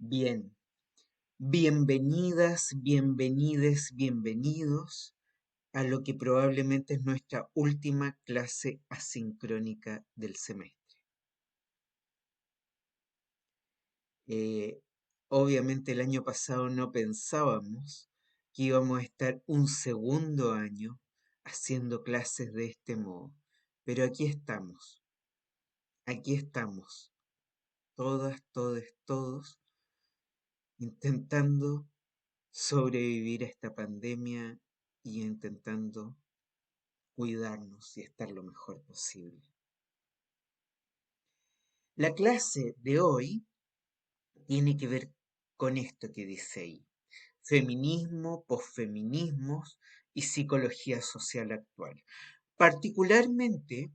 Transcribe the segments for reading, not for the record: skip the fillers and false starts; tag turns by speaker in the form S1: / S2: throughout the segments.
S1: Bien, bienvenidas, bienvenides, bienvenidos a lo que probablemente es nuestra última clase asincrónica del semestre. Eh, Obviamente el año pasado no pensábamos que íbamos a estar un segundo año haciendo clases de este modo, pero aquí estamos, todas, todes, todos, intentando sobrevivir a esta pandemia y intentando cuidarnos y estar lo mejor posible. La clase de hoy tiene que ver con esto que dice ahí: feminismo, posfeminismos y psicología social actual. Particularmente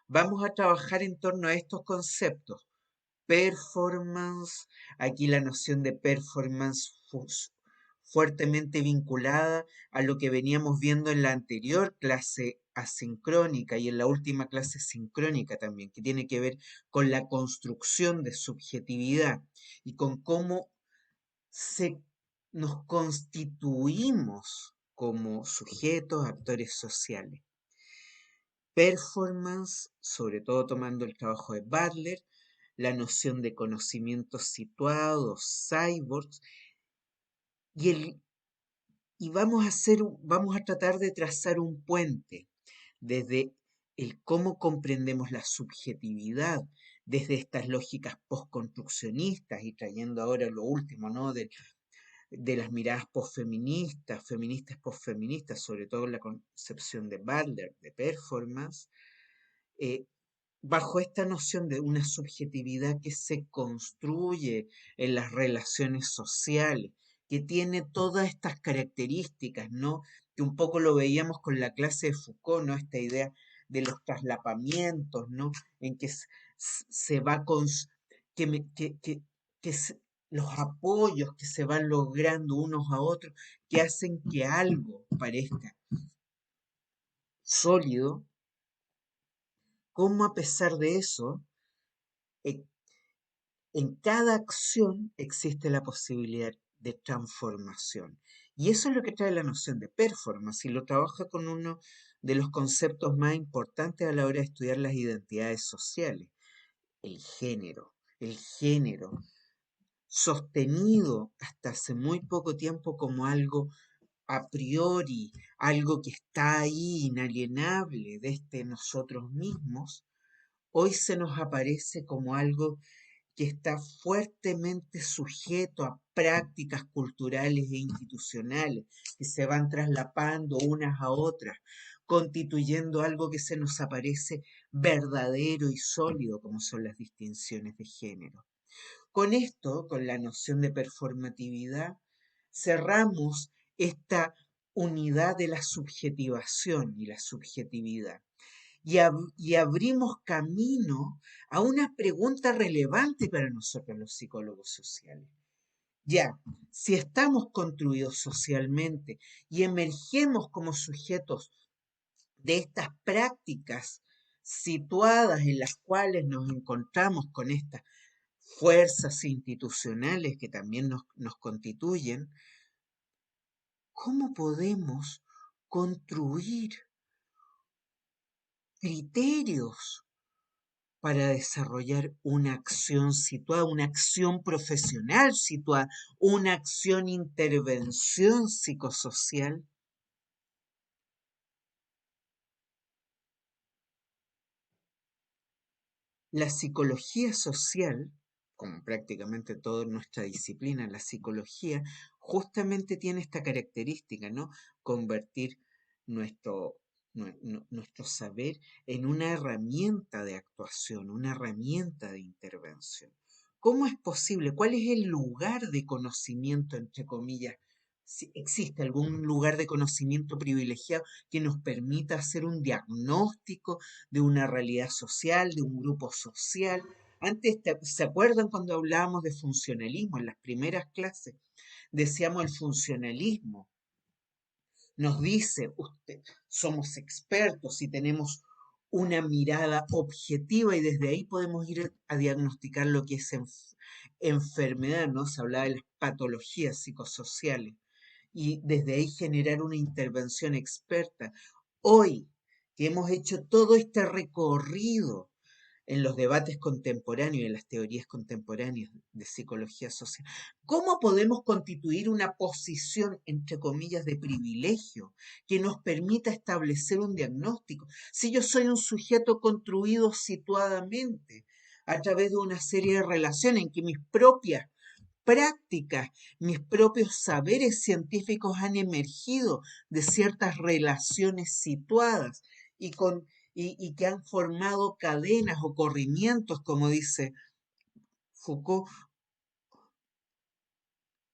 S1: vamos a trabajar en torno a estos conceptos: performance, aquí la noción de performance fuertemente vinculada a lo que veníamos viendo en la anterior clase asincrónica y en la última clase sincrónica también, que tiene que ver con la construcción de subjetividad y con cómo se, nos constituimos como sujetos, actores sociales. Performance, sobre todo tomando el trabajo de Butler, la noción de conocimientos situados, cyborgs, y, vamos a tratar de trazar un puente desde el cómo comprendemos la subjetividad, desde estas lógicas postconstruccionistas y trayendo ahora lo último, ¿no? De las miradas posfeministas, feministas posfeministas, sobre todo la concepción de Butler, de performance, eh, bajo esta noción de una subjetividad que se construye en las relaciones sociales, que tiene todas estas características, ¿no? Que un poco lo veíamos con la clase de Foucault, ¿no? Esta idea de los traslapamientos, ¿no? En que se va con que los apoyos que se van logrando unos a otros, que hacen que algo parezca sólido, como a pesar de eso, eh, en cada acción existe la posibilidad de transformación. Y eso es lo que trae la noción de performance y lo trabaja con uno de los conceptos más importantes a la hora de estudiar las identidades sociales: el género. El género, sostenido hasta hace muy poco tiempo como algo a priori, algo que está ahí inalienable desde nosotros mismos, hoy se nos aparece como algo que está fuertemente sujeto a prácticas culturales e institucionales que se van traslapando unas a otras, constituyendo algo que se nos aparece verdadero y sólido, como son las distinciones de género. Con esto, con la noción de performatividad, cerramos esta unidad de la subjetivación y la subjetividad y abrimos camino a una pregunta relevante para nosotros los psicólogos sociales. Ya, si estamos construidos socialmente y emergemos como sujetos de estas prácticas situadas en las cuales nos encontramos con estas fuerzas institucionales que también nos constituyen, ¿cómo podemos construir criterios para desarrollar una acción situada, una acción profesional situada, una acción intervención psicosocial? La psicología social, como prácticamente toda nuestra disciplina, la psicología, justamente tiene esta característica, ¿no? Convertir nuestro, nuestro saber en una herramienta de actuación, una herramienta de intervención. ¿Cómo es posible? ¿Cuál es el lugar de conocimiento, entre comillas? Si existe algún lugar de conocimiento privilegiado que nos permita hacer un diagnóstico de una realidad social, de un grupo social. Antes, ¿se acuerdan cuando hablábamos de funcionalismo en las primeras clases? Decíamos el funcionalismo. Nos dice, usted, somos expertos y tenemos una mirada objetiva y desde ahí podemos ir a diagnosticar lo que es enfermedad, ¿no? Se hablaba de las patologías psicosociales y desde ahí generar una intervención experta. Hoy que hemos hecho todo este recorrido en los debates contemporáneos y en las teorías contemporáneas de psicología social, ¿cómo podemos constituir una posición, entre comillas, de privilegio que nos permita establecer un diagnóstico? Si yo soy un sujeto construido situadamente a través de una serie de relaciones en que mis propias prácticas, mis propios saberes científicos han emergido de ciertas relaciones situadas y, y que han formado cadenas o corrimientos, como dice Foucault.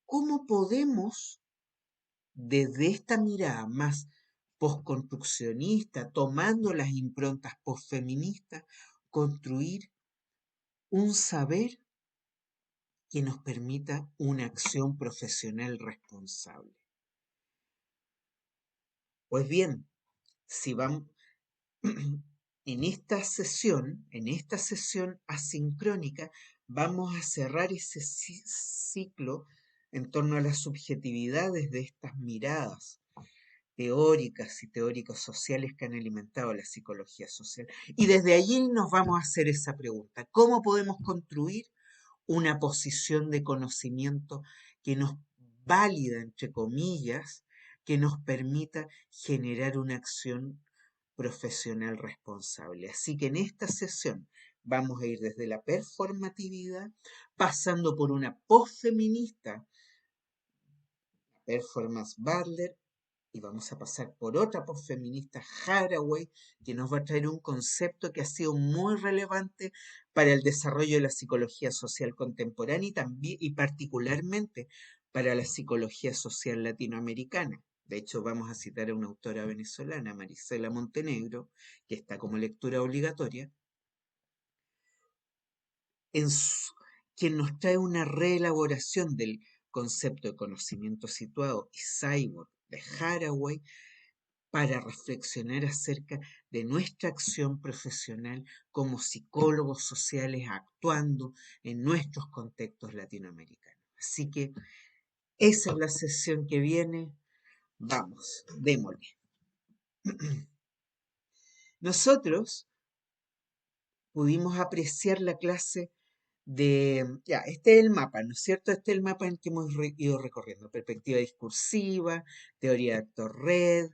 S1: ¿Cómo podemos, desde esta mirada más postconstruccionista, tomando las improntas postfeministas, construir un saber que nos permita una acción profesional responsable? Pues bien, si vamos en esta sesión asincrónica, vamos a cerrar ese ciclo en torno a las subjetividades de estas miradas teóricas y teóricos sociales que han alimentado la psicología social. Y desde allí nos vamos a hacer esa pregunta: ¿cómo podemos construir una posición de conocimiento que nos válida, entre comillas, que nos permita generar una acción profesional responsable? Así que en esta sesión vamos a ir desde la performatividad, pasando por una postfeminista, performance Butler, y vamos a pasar por otra postfeminista, Haraway, que nos va a traer un concepto que ha sido muy relevante para el desarrollo de la psicología social contemporánea y también y particularmente para la psicología social latinoamericana. De hecho, vamos a citar a una autora venezolana, Marisela Montenegro, que está como lectura obligatoria, en quien nos trae una reelaboración del concepto de conocimiento situado y cyborg de Haraway, para reflexionar acerca de nuestra acción profesional como psicólogos sociales actuando en nuestros contextos latinoamericanos. Así que esa es la sesión que viene. Vamos, démosle. Nosotros pudimos apreciar la clase ya, este es el mapa, ¿no es cierto? Este es el mapa en que hemos ido recorriendo: perspectiva discursiva, teoría de actor-red,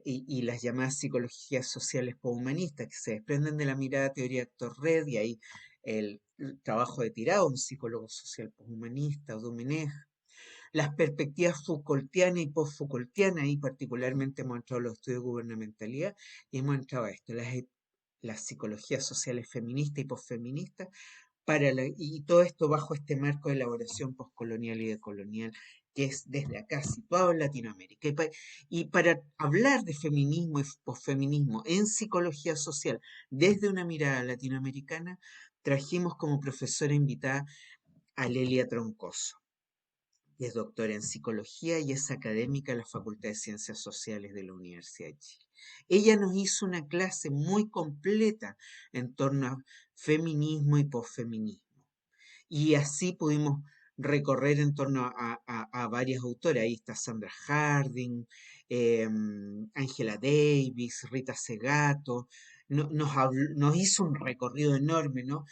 S1: y las llamadas psicologías sociales poshumanistas, que se desprenden de la mirada teoría de actor-red, y ahí el trabajo de Tirado, un psicólogo social poshumanista, o Domenech, las perspectivas Foucaultiana y post-Foucaultiana, y particularmente hemos entrado a los estudios de gubernamentalidad, y hemos entrado a esto, las psicologías sociales feministas y posfeministas, y todo esto bajo este marco de elaboración postcolonial y decolonial, que es desde acá, situado en Latinoamérica. Y para hablar de feminismo y posfeminismo en psicología social desde una mirada latinoamericana, trajimos como profesora invitada a Lelia Troncoso, que es doctora en psicología y es académica de la Facultad de Ciencias Sociales de la Universidad de Chile. Ella nos hizo una clase muy completa en torno a feminismo y posfeminismo. Y así pudimos recorrer en torno a varias autoras. Ahí está Sandra Harding, Angela Davis, Rita Segato. Nos hizo un recorrido enorme, ¿no?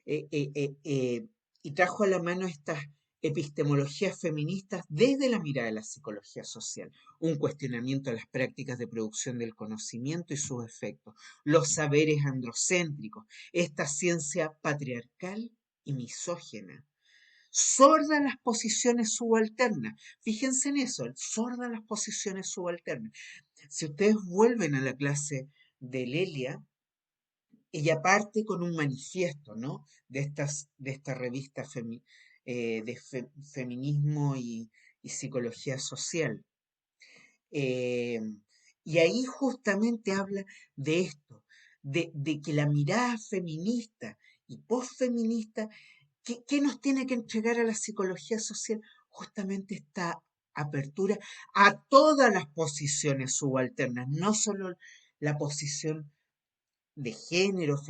S1: eh, eh, eh, eh, y trajo a la mano estas epistemologías feministas desde la mirada de la psicología social, un cuestionamiento a las prácticas de producción del conocimiento y sus efectos, los saberes androcéntricos, esta ciencia patriarcal y misógena, sorda a las posiciones subalternas. Fíjense en eso, sorda a las posiciones subalternas. Si ustedes vuelven a la clase de Lelia, ella parte con un manifiesto, ¿no? De esta revista feminismo y psicología social. Eh, y ahí justamente habla de esto, de que la mirada feminista y posfeminista, ¿qué nos tiene que entregar a la psicología social? Justamente esta apertura a todas las posiciones subalternas, no solo la posición de género,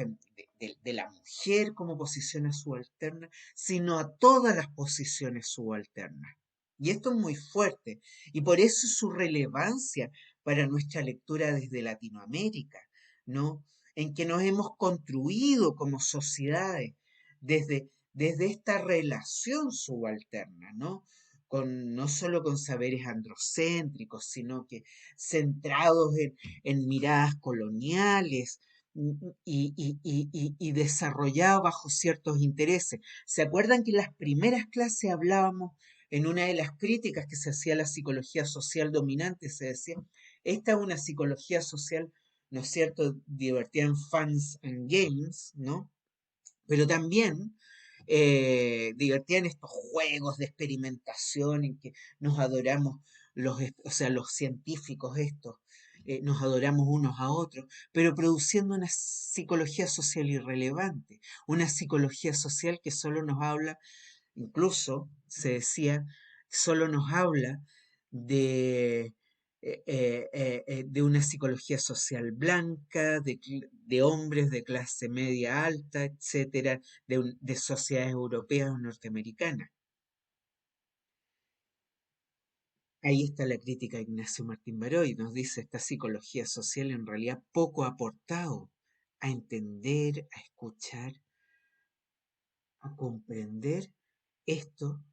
S1: de la mujer como posición subalterna, sino a todas las posiciones subalternas. Y esto es muy fuerte, y por eso su relevancia para nuestra lectura desde Latinoamérica, ¿no? En que nos hemos construido como sociedades desde esta relación subalterna, ¿no? No solo con saberes androcéntricos, sino que centrados en miradas coloniales, y desarrollado bajo ciertos intereses. ¿Se acuerdan que en las primeras clases hablábamos en una de las críticas que se hacía a la psicología social dominante? Se decía, esta es una psicología social, ¿no es cierto?, divertida en fans and games, ¿no? Pero también divertían estos juegos de experimentación en que nos adoramos o sea, los científicos estos, nos adoramos unos a otros, pero produciendo una psicología social irrelevante, una psicología social que solo nos habla, incluso se decía, solo nos habla de, de una psicología social blanca, de hombres de clase media alta, etcétera, de sociedades europeas o norteamericanas. Ahí está la crítica de Ignacio Martín Baró y nos dice esta psicología social en realidad poco ha aportado a entender, a escuchar, a comprender esto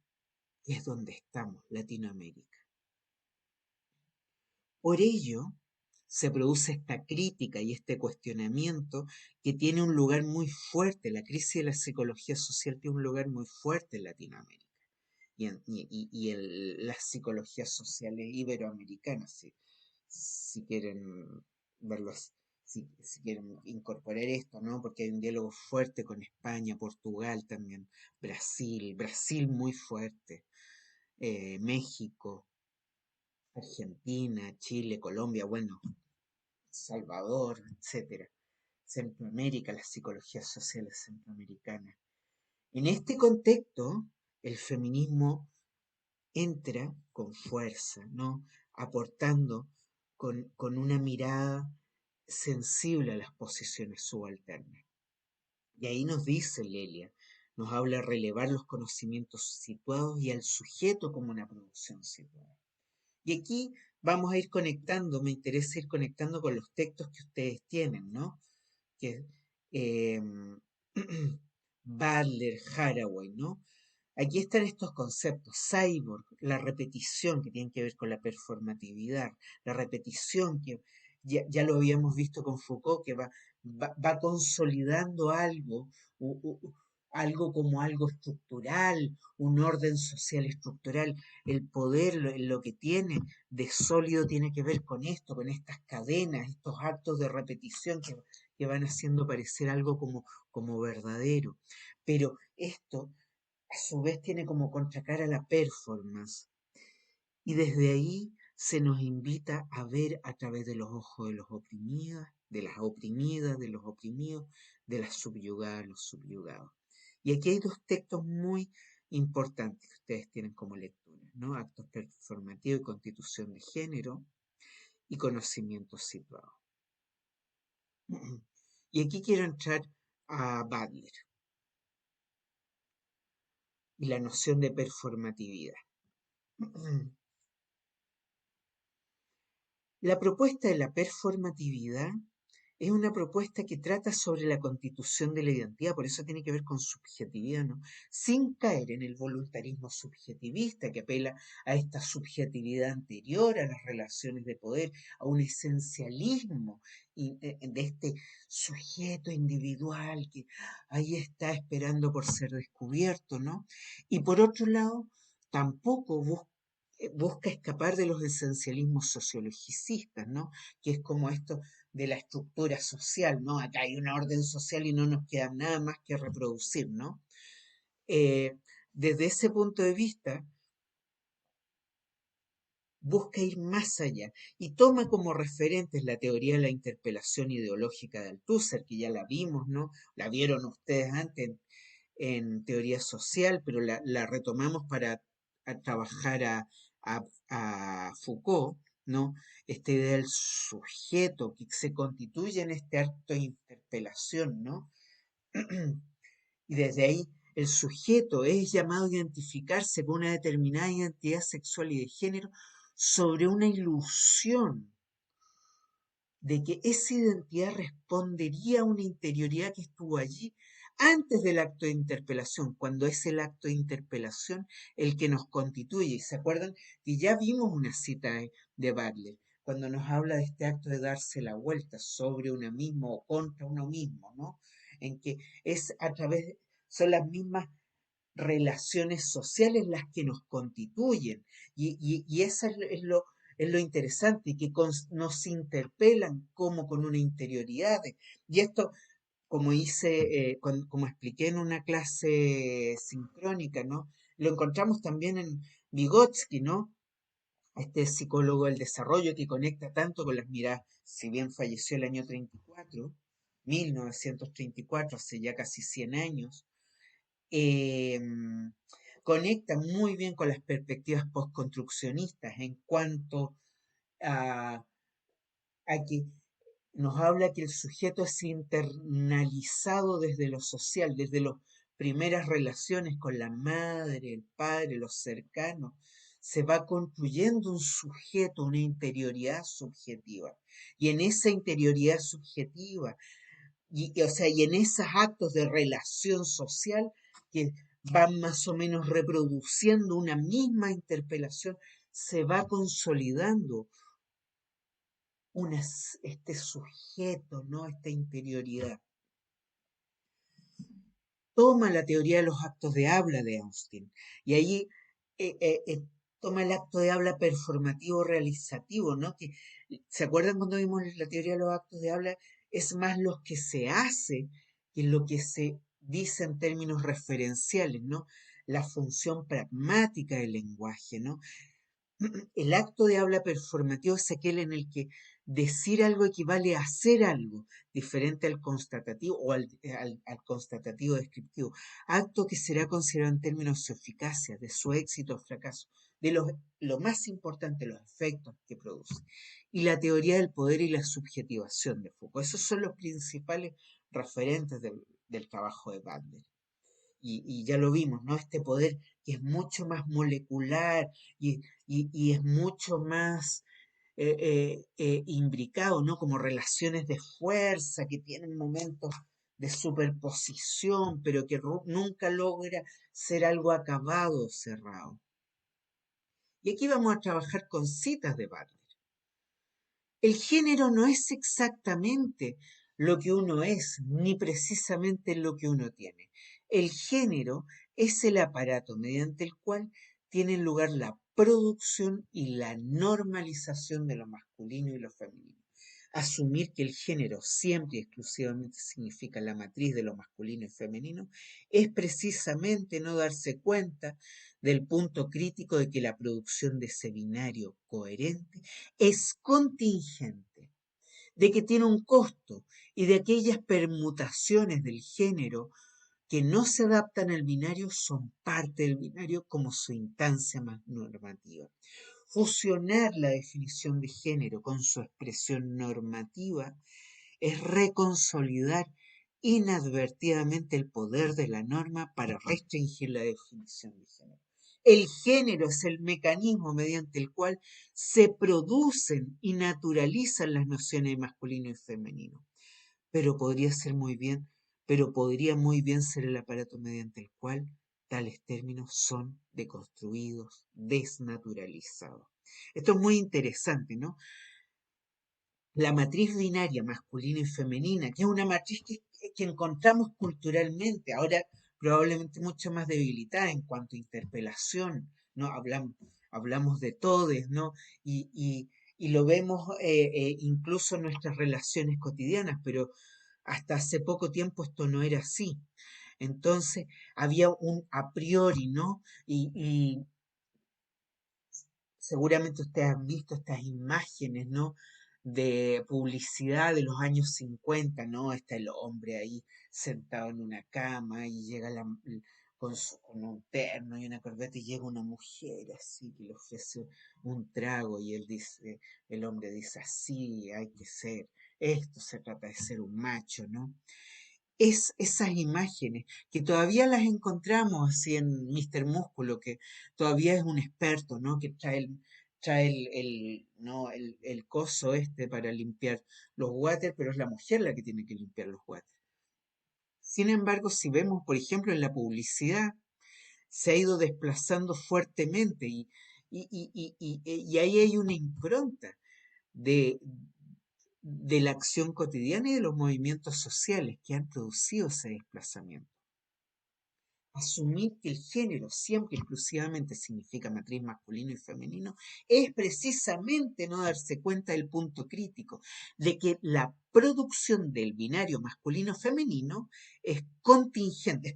S1: que es donde estamos, Latinoamérica. Por ello, se produce esta crítica y este cuestionamiento que tiene un lugar muy fuerte, la crisis de la psicología social tiene un lugar muy fuerte en Latinoamérica y en las psicologías sociales iberoamericanas, si quieren verlos, si quieren incorporar esto, ¿no? Porque hay un diálogo fuerte con España, Portugal también, Brasil muy fuerte, México, Argentina, Chile, Colombia, bueno, Salvador, etcétera. Centroamérica, las psicologías sociales centroamericanas. En este contexto, el feminismo entra con fuerza, ¿no? Aportando con una mirada sensible a las posiciones subalternas. Y ahí nos dice Lelia, nos habla de relevar los conocimientos situados y al sujeto como una producción situada. Y aquí vamos a ir conectando, me interesa ir conectando con los textos que ustedes tienen, ¿no? Que eh, Butler, Haraway, ¿no? Aquí están estos conceptos, cyborg, la repetición que tiene que ver con la performatividad, la repetición que ya lo habíamos visto con Foucault, que va consolidando algo, algo como algo estructural, un orden social estructural. El poder, lo que tiene de sólido tiene que ver con esto, con estas cadenas, estos actos de repetición que van haciendo parecer algo como verdadero. Pero esto a su vez tiene como contracara la performance. Y desde ahí se nos invita a ver a través de los ojos de los oprimidos, de las oprimidas, de los oprimidos, de las subyugadas, los subyugados. Y aquí hay dos textos muy importantes que ustedes tienen como lectura, ¿no? Actos performativos y constitución de género y conocimientos situados. Y aquí quiero entrar a Butler y la noción de performatividad. La propuesta de la performatividad es una propuesta que trata sobre la constitución de la identidad, por eso tiene que ver con subjetividad, ¿no? Sin caer en el voluntarismo subjetivista que apela a esta subjetividad anterior a las relaciones de poder, a un esencialismo de este sujeto individual que ahí está esperando por ser descubierto, ¿no? Y por otro lado, tampoco busca escapar de los esencialismos sociologicistas, ¿no? Que es como esto de la estructura social, ¿no? Acá hay una orden social y no nos queda nada más que reproducir, ¿no? Eh, Desde ese punto de vista, busca ir más allá y toma como referentes la teoría de la interpelación ideológica de Althusser, que ya la vimos, ¿no? La vieron ustedes antes en teoría social, pero la retomamos para trabajar a Foucault, ¿no? Esta idea del sujeto que se constituye en este acto de interpelación, ¿no? Y desde ahí el sujeto es llamado a identificarse con una determinada identidad sexual y de género sobre una ilusión de que esa identidad respondería a una interioridad que estuvo allí antes del acto de interpelación, cuando es el acto de interpelación el que nos constituye. ¿Y se acuerdan que ya vimos una cita de Butler, cuando nos habla de este acto de darse la vuelta sobre uno mismo o contra uno mismo, ¿no? En que es a través, son las mismas relaciones sociales las que nos constituyen. Y eso es lo interesante, que nos interpelan como con una interioridad. Y esto, como hice, como expliqué en una clase sincrónica, ¿no? Lo encontramos también en Vygotsky, ¿no? Este psicólogo del desarrollo que conecta tanto con las miradas, si bien falleció el año 34, 1934, hace ya casi 100 años, eh, conecta muy bien con las perspectivas postconstruccionistas en cuanto a, a que nos habla que el sujeto es internalizado desde lo social, desde las primeras relaciones con la madre, el padre, los cercanos. Se va construyendo un sujeto, una interioridad subjetiva. Y en esa interioridad subjetiva o sea, y en esos actos de relación social que van más o menos reproduciendo una misma interpelación, se va consolidando este sujeto, ¿no? Esta interioridad. Toma la teoría de los actos de habla de Austin y ahí eh, eh, eh, toma el acto de habla performativo realizativo, ¿no? Que, ¿se acuerdan cuando vimos la teoría de los actos de habla? Es más lo que se hace que lo que se dice en términos referenciales, ¿no? La función pragmática del lenguaje, ¿no? El acto de habla performativo es aquel en el que decir algo equivale a hacer algo, diferente al constatativo o al constatativo descriptivo. Acto que será considerado en términos de su eficacia, de su éxito o fracaso, de lo más importante, los efectos que produce. Y la teoría del poder y la subjetivación de Foucault. Esos son los principales referentes del trabajo de Butler. Y ya lo vimos, ¿no? Este poder que es mucho más molecular y es mucho más imbricado, ¿no? Como relaciones de fuerza que tienen momentos de superposición, pero que nunca logra ser algo acabado o cerrado. Y aquí vamos a trabajar con citas de Butler. El género no es exactamente lo que uno es, ni precisamente lo que uno tiene. El género es el aparato mediante el cual tienen lugar la producción y la normalización de lo masculino y lo femenino. Asumir que el género siempre y exclusivamente significa la matriz de lo masculino y femenino es precisamente no darse cuenta del punto crítico de que la producción de ese binario coherente es contingente, de que tiene un costo y de aquellas permutaciones del género que no se adaptan al binario son parte del binario como su instancia más normativa. Fusionar la definición de género con su expresión normativa es reconsolidar inadvertidamente el poder de la norma para restringir la definición de género. El género es el mecanismo mediante el cual se producen y naturalizan las nociones de masculino y femenino. Pero podría ser muy bien, pero podría muy bien ser el aparato mediante el cual tales términos son deconstruidos, desnaturalizados. Esto es muy interesante, ¿no? La matriz binaria masculina y femenina, que es una matriz que encontramos culturalmente, ahora probablemente mucho más debilitada en cuanto a interpelación, ¿no? Hablamos de todes, ¿no? Y lo vemos incluso en nuestras relaciones cotidianas, pero hasta hace poco tiempo esto no era así. Entonces había un a priori, ¿no? Y seguramente ustedes han visto estas imágenes, ¿no? De publicidad de los años 50, ¿no? Está el hombre ahí sentado en una cama y llega con un terno y una corbata y llega una mujer así que le ofrece un trago y él dice, el hombre dice, así hay que ser, esto se trata de ser un macho, ¿no? Es esas imágenes que todavía las encontramos así en Mr. Músculo, que todavía es un experto, ¿no? Que trae ¿no? el coso este para limpiar los water, pero es la mujer la que tiene que limpiar los water. Sin embargo, si vemos, por ejemplo, en la publicidad, se ha ido desplazando fuertemente y ahí hay una impronta de, de la acción cotidiana y de los movimientos sociales que han producido ese desplazamiento. Asumir que el género siempre exclusivamente significa matriz masculino y femenino es precisamente no darse cuenta del punto crítico de que la producción del binario masculino-femenino es contingente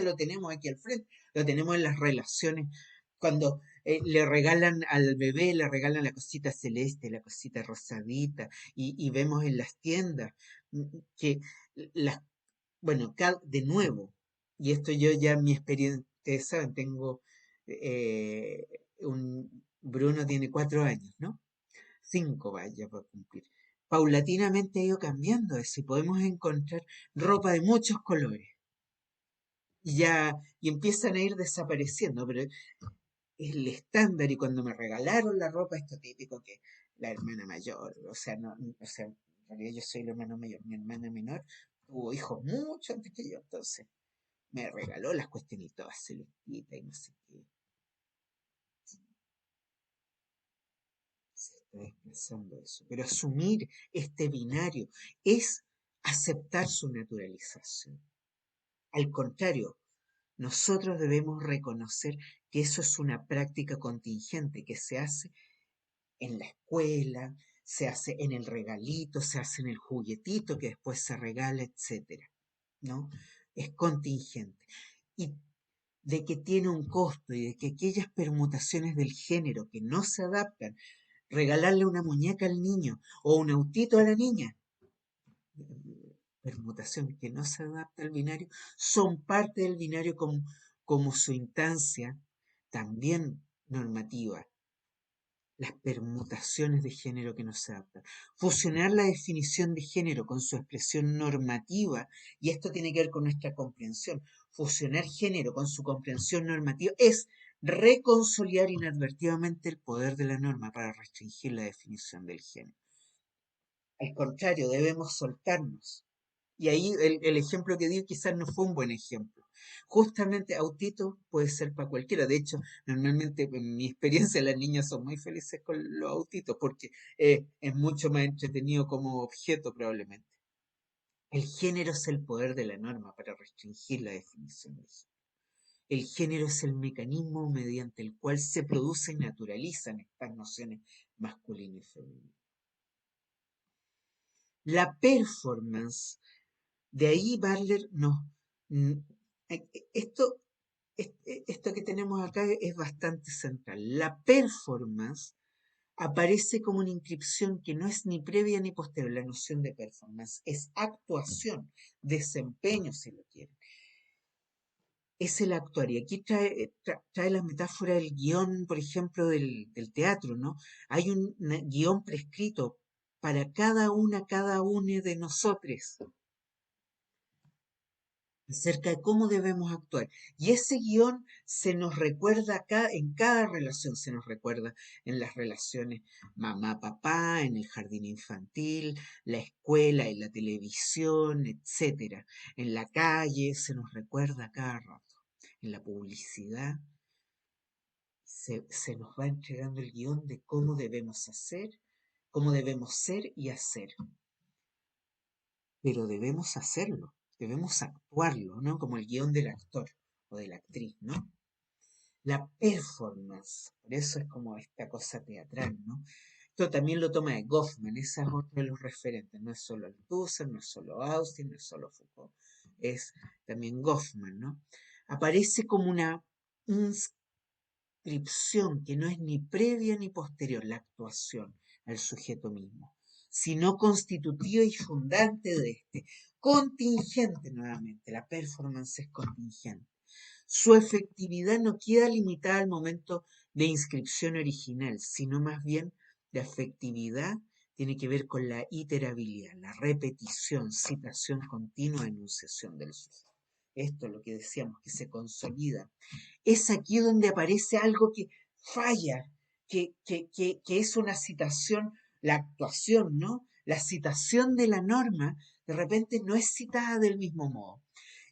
S1: lo tenemos aquí al frente, lo tenemos en las relaciones, cuando le regalan al bebé, le regalan la cosita celeste, la cosita rosadita, y vemos en las tiendas que las bueno, de nuevo, y esto yo ya en mi experiencia, ustedes saben, tengo Bruno tiene 4 años, ¿no? 5 vaya por cumplir. Paulatinamente ha ido cambiando eso y podemos encontrar ropa de muchos colores y ya, y empiezan a ir desapareciendo, pero es el estándar y cuando me regalaron la ropa, esto típico que la hermana mayor, o sea, no, o sea, en realidad yo soy el hermano mayor, mi hermana menor tuvo hijos mucho antes que yo, entonces me regaló las cuestiones todas celestitas y no sé qué. Se está desplazando eso. Pero asumir este binario es aceptar su naturalización. Al contrario, nosotros debemos reconocer que eso es una práctica contingente que se hace en la escuela, se hace en el regalito, se hace en el juguetito que después se regala, etcétera, ¿no? Es contingente. Y de que tiene un costo y de que aquellas permutaciones del género que no se adaptan, regalarle una muñeca al niño o un autito a la niña, permutación que no se adapta al binario, son parte del binario como su instancia también normativa, las permutaciones de género que no se adaptan. Fusionar la definición de género con su expresión normativa, y esto tiene que ver con nuestra comprensión, fusionar género con su comprensión normativa es reconsolidar inadvertidamente el poder de la norma para restringir la definición del género. Al contrario, debemos soltarnos. Y ahí el ejemplo que di quizás no fue un buen ejemplo. Justamente autito puede ser para cualquiera. De hecho, normalmente en mi experiencia las niñas son muy felices con los autitos porque es mucho más entretenido como objeto probablemente. El género es el poder de la norma para restringir la definición del género. El género es el mecanismo mediante el cual se producen y naturalizan estas nociones masculino y femenino. La performance. De ahí Butler nos... mm, Esto, esto que tenemos acá es bastante central. La performance aparece como una inscripción que no es ni previa ni posterior. La noción de performance es actuación, desempeño, si lo quieren. Es el actuar. Y aquí trae la metáfora del guión, por ejemplo, del teatro, ¿no? Hay un guión prescrito para cada uno de nosotros acerca de cómo debemos actuar. Y ese guión se nos recuerda acá, en cada relación, se nos recuerda en las relaciones mamá-papá, en el jardín infantil, la escuela, en la televisión, etcétera. En la calle se nos recuerda a cada rato. En la publicidad se nos va entregando el guión de cómo debemos hacer, cómo debemos ser y hacer. Pero debemos hacerlo, debemos actuarlo, ¿no? Como el guión del actor o de la actriz, ¿no? La performance, por eso es como esta cosa teatral, ¿no? Esto también lo toma de Goffman, ese es otro de los referentes, no es solo Althusser, no es solo Austin, no es solo Foucault, es también Goffman, ¿no? Aparece como una inscripción que no es ni previa ni posterior, la actuación al sujeto mismo, sino constitutiva y fundante de este. contingente nuevamente, la performance es contingente. Su efectividad no queda limitada al momento de inscripción original, sino más bien la efectividad tiene que ver con la iterabilidad, la repetición, citación continua, enunciación del sujeto. Esto es lo que decíamos, que se consolida. Es aquí donde aparece algo que falla, que es una citación, la actuación, ¿no? La citación de la norma de repente no es citada del mismo modo.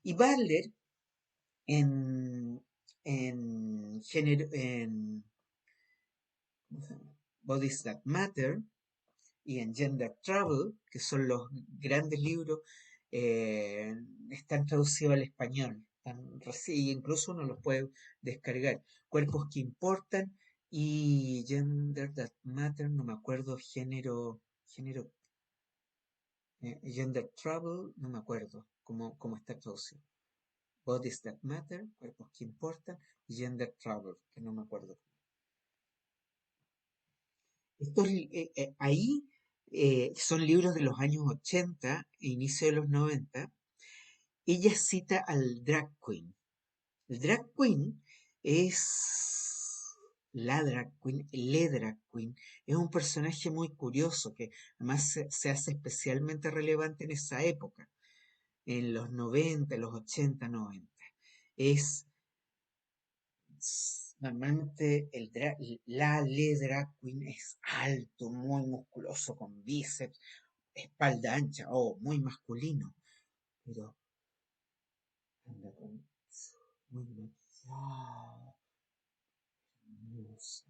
S1: Y Butler, en, en ¿cómo se llama? Bodies That Matter y en Gender Trouble, que son los grandes libros, eh, están traducidos al español. Y incluso uno los puede descargar. Cuerpos que importan y Gender That Matter, no me acuerdo, Gender Trouble, no me acuerdo cómo está traducido. Bodies That Matter, cuerpos que importan, y Gender Trouble, que no me acuerdo. Ahí son libros de los años 80 e inicio de los 90. Ella cita al drag queen. El drag queen es la drag queen, le drag queen. Es un personaje muy curioso que además se hace especialmente relevante en esa época, en los 90, los 80, 90. Es Normalmente le drag queen es alto, muy musculoso, con bíceps, espalda ancha, muy masculino, pero anda con muy maquillado, hermosa,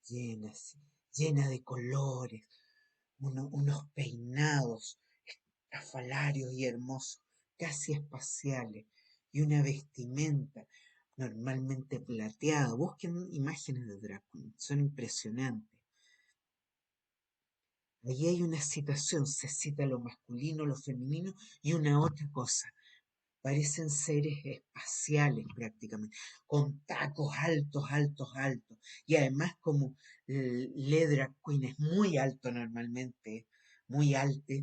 S1: llena, así, llena de colores, unos peinados estrafalarios y hermosos, casi espaciales, y una vestimenta normalmente plateada. Busquen imágenes de drag queen, son impresionantes. Allí hay una citación, se cita lo masculino, lo femenino y una otra cosa. Parecen seres espaciales prácticamente, con tacos altos, altos, altos. Y además como el drag queen es muy alto normalmente, muy alto,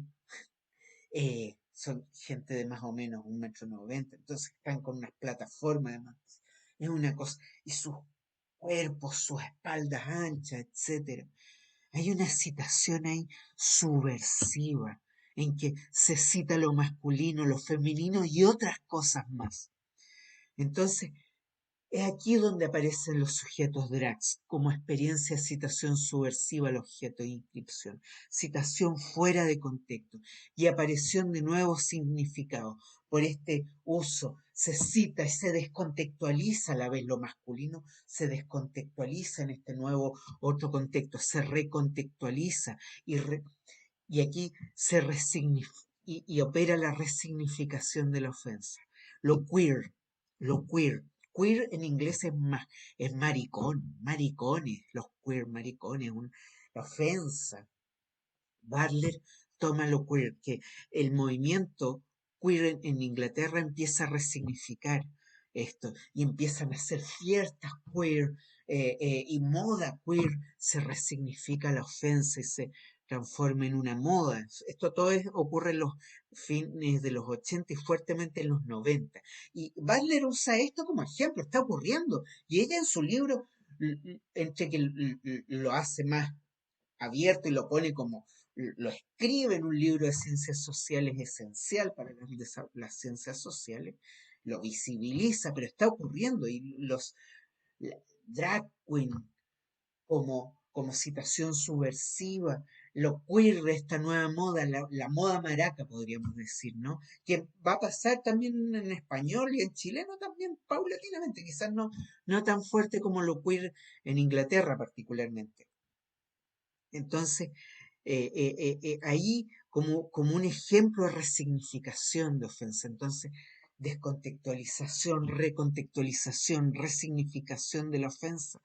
S1: son gente de más o menos 1,90 m, entonces están con unas plataformas además. Es una cosa, y sus cuerpos, sus espaldas anchas, etcétera. Hay una citación ahí subversiva, en que se cita lo masculino, lo femenino y otras cosas más. Entonces, es aquí donde aparecen los sujetos drags, como experiencia de citación subversiva al objeto de inscripción, citación fuera de contexto y aparición de nuevos significados. Por este uso se cita y se descontextualiza a la vez lo masculino, se descontextualiza en este nuevo otro contexto, se recontextualiza y aquí y opera la resignificación de la ofensa. Lo queer, lo queer. Queer en inglés es maricón, maricones, los queer maricones, la ofensa. Butler toma lo queer, que el movimiento queer en Inglaterra empieza a resignificar esto y empiezan a hacer fiestas queer y moda queer, se resignifica la ofensa y se transforma en una moda. Esto todo ocurre en los fines de los 80 y fuertemente en los 90. Y Butler usa esto como ejemplo, está ocurriendo. Y ella en su libro, entre que lo hace más abierto y lo pone como, lo escribe en un libro de ciencias sociales esencial para las ciencias sociales, lo visibiliza, pero está ocurriendo y la drag queen como citación subversiva, lo queer de esta nueva moda, la moda maraca, podríamos decir, ¿no? Que va a pasar también en español y en chileno también, paulatinamente, quizás no tan fuerte como lo queer en Inglaterra particularmente. Entonces, ahí como un ejemplo de resignificación de ofensa. Entonces, descontextualización, recontextualización, resignificación de la ofensa.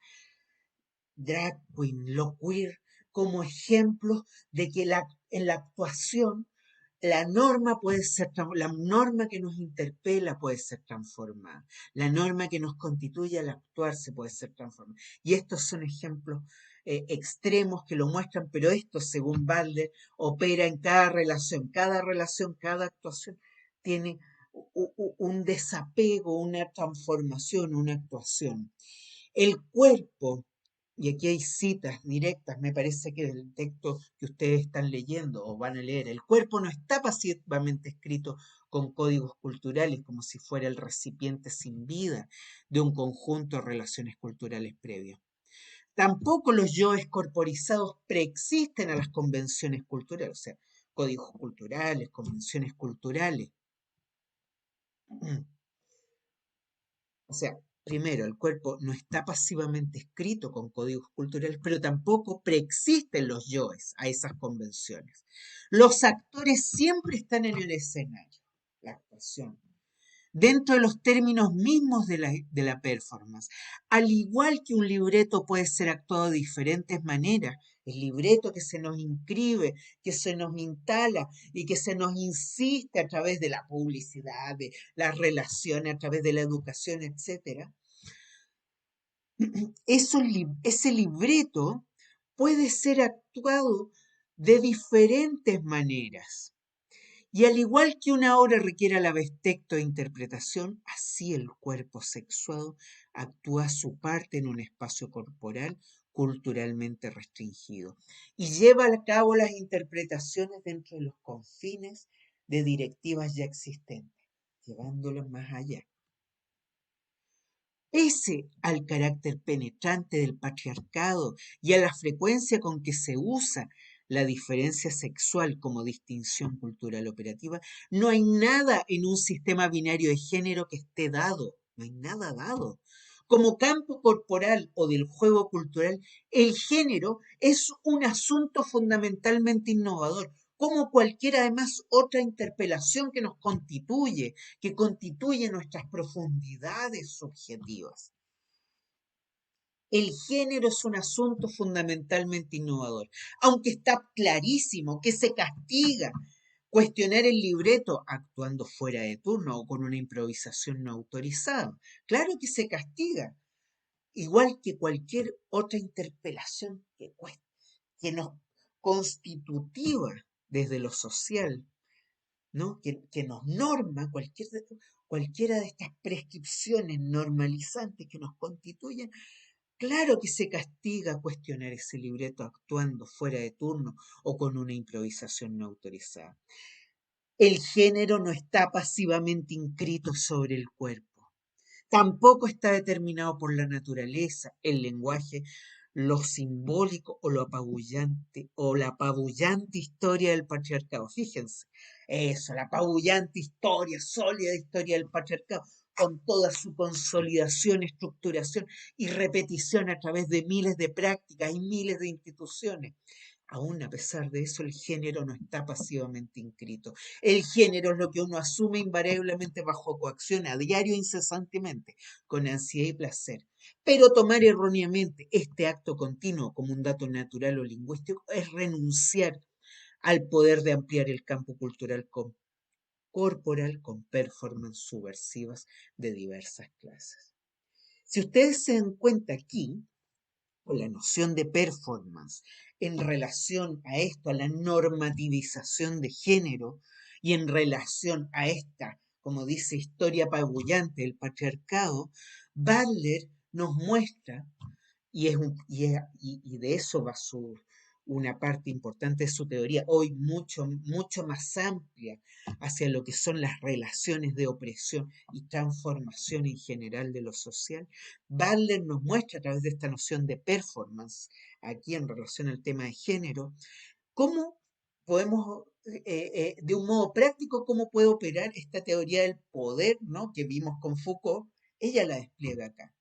S1: Drag queen, lo queer, como ejemplos de que en la actuación la norma que nos interpela puede ser transformada, la norma que nos constituye al actuar se puede ser transformada. Y estos son ejemplos extremos que lo muestran, pero esto, según Butler, opera en cada relación, cada actuación tiene un desapego, una transformación, una actuación. El cuerpo, y aquí hay citas directas, me parece que del texto que ustedes están leyendo o van a leer, el cuerpo no está pasivamente escrito con códigos culturales como si fuera el recipiente sin vida de un conjunto de relaciones culturales previos. Tampoco los yoes corporizados preexisten a las convenciones culturales, o sea, códigos culturales, convenciones culturales. O sea, primero, el cuerpo no está pasivamente escrito con códigos culturales, pero tampoco preexisten los yoes a esas convenciones. Los actores siempre están en el escenario, la actuación, dentro de los términos mismos de la performance. Al igual que un libreto puede ser actuado de diferentes maneras, el libreto que se nos inscribe, que se nos instala y que se nos insiste a través de la publicidad, de las relaciones, a través de la educación, etcétera. Ese libreto puede ser actuado de diferentes maneras. Y al igual que una obra requiere a la vez texto e interpretación, así el cuerpo sexuado actúa su parte en un espacio corporal culturalmente restringido y lleva a cabo las interpretaciones dentro de los confines de directivas ya existentes, llevándolas más allá. Pese al carácter penetrante del patriarcado y a la frecuencia con que se usa la diferencia sexual como distinción cultural operativa, no hay nada en un sistema binario de género que esté dado, no hay nada dado. Como campo corporal o del juego cultural, el género es un asunto fundamentalmente innovador, como cualquier además otra interpelación que constituye nuestras profundidades subjetivas. El género es un asunto fundamentalmente innovador, aunque está clarísimo que se castiga cuestionar el libreto actuando fuera de turno o con una improvisación no autorizada. Claro que se castiga, igual que cualquier otra interpelación que nos constitutiva desde lo social, ¿no? Que nos norma cualquiera de estas prescripciones normalizantes que nos constituyen. Claro que se castiga cuestionar ese libreto actuando fuera de turno o con una improvisación no autorizada. El género no está pasivamente inscrito sobre el cuerpo. Tampoco está determinado por la naturaleza, el lenguaje, lo simbólico o la apabullante historia del patriarcado. Fíjense, eso, la apabullante historia, sólida historia del patriarcado, con toda su consolidación, estructuración y repetición a través de miles de prácticas y miles de instituciones. Aún a pesar de eso, el género no está pasivamente inscrito. El género es lo que uno asume invariablemente bajo coacción a diario, incesantemente, con ansiedad y placer. Pero tomar erróneamente este acto continuo como un dato natural o lingüístico es renunciar al poder de ampliar el campo cultural corporal con performances subversivas de diversas clases. Si ustedes se dan cuenta aquí, con la noción de performance en relación a esto, a la normativización de género y en relación a esta, como dice, historia apabullante del patriarcado, Butler nos muestra, y de eso va una parte importante de su teoría, hoy mucho, mucho más amplia hacia lo que son las relaciones de opresión y transformación en general de lo social. Butler nos muestra a través de esta noción de performance, aquí en relación al tema de género, cómo podemos, de un modo práctico, cómo puede operar esta teoría del poder, ¿no? Que vimos con Foucault. Ella la despliega acá.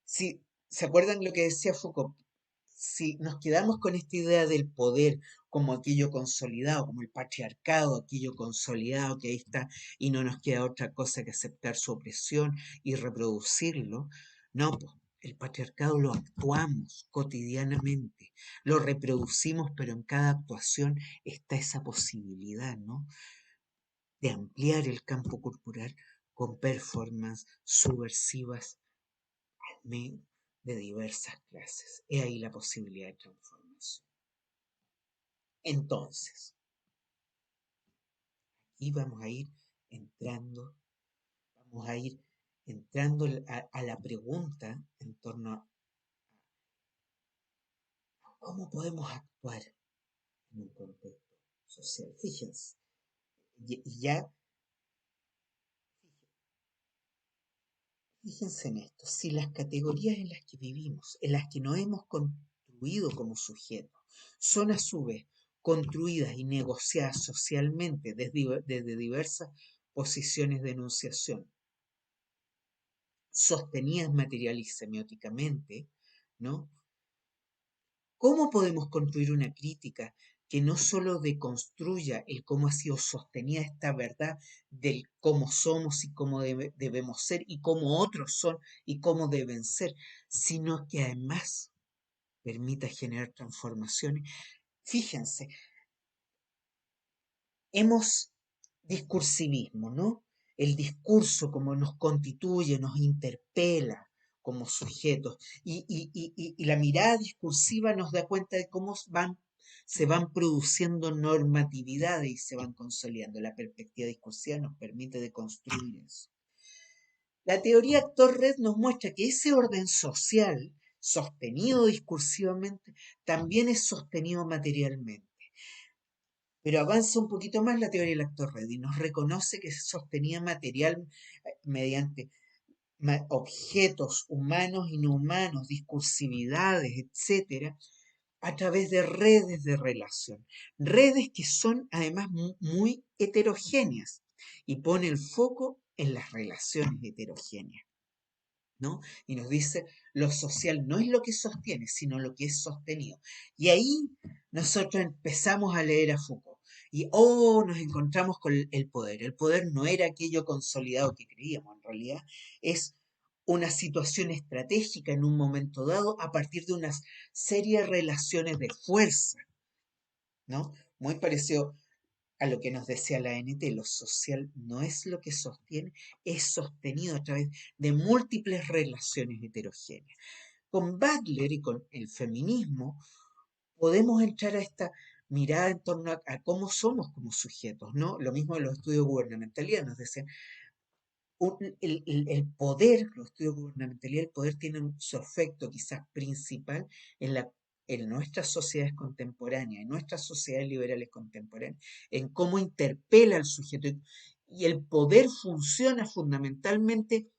S1: Si se acuerdan lo que decía Foucault, si nos quedamos con esta idea del poder como aquello consolidado, como el patriarcado, aquello consolidado que ahí está, y no nos queda otra cosa que aceptar su opresión y reproducirlo, no, pues, El patriarcado lo actuamos cotidianamente, lo reproducimos, pero en cada actuación está esa posibilidad, ¿no? De ampliar el campo corporal con performances subversivas de diversas clases. He ahí la posibilidad de transformación. Entonces, aquí vamos a ir entrando a la pregunta en torno a cómo podemos actuar en un contexto social. Fíjense, y ya, fíjense en esto, si las categorías en las que vivimos, en las que nos hemos construido como sujetos, son a su vez construidas y negociadas socialmente desde diversas posiciones de enunciación, sostenidas material y semióticamente, ¿no? ¿Cómo podemos construir una crítica que no solo deconstruya el cómo ha sido sostenida esta verdad del cómo somos y cómo debemos ser y cómo otros son y cómo deben ser, sino que además permita generar transformaciones? Fíjense, hemos discursivismo, ¿no? El discurso como nos constituye, nos interpela como sujetos y la mirada discursiva nos da cuenta de cómo se van produciendo normatividades y se van consolidando. La perspectiva discursiva nos permite deconstruir eso. La teoría actor-red nos muestra que ese orden social, sostenido discursivamente, también es sostenido materialmente. Pero avanza un poquito más la teoría del actor red y nos reconoce que se sostenía material mediante objetos humanos y no humanos, discursividades, etcétera, a través de redes de relación. Redes que son además muy heterogéneas y pone el foco en las relaciones heterogéneas, ¿no? Y nos dice, lo social no es lo que sostiene, sino lo que es sostenido. Y ahí nosotros empezamos a leer a Foucault. Y, nos encontramos con el poder. El poder no era aquello consolidado que creíamos, en realidad es una situación estratégica en un momento dado a partir de una serie de relaciones de fuerza, ¿no? Muy parecido a lo que nos decía la ANT, lo social no es lo que sostiene, es sostenido a través de múltiples relaciones heterogéneas. Con Butler y con el feminismo podemos entrar a esta mirada en torno a cómo somos como sujetos, ¿no? Lo mismo en los estudios de gubernamentalidad, nos decían, el poder, los estudios de gubernamentalidad, el poder tiene su efecto quizás principal en en nuestras sociedades contemporáneas, en nuestras sociedades liberales contemporáneas, en cómo interpela al sujeto. Y el poder funciona fundamentalmente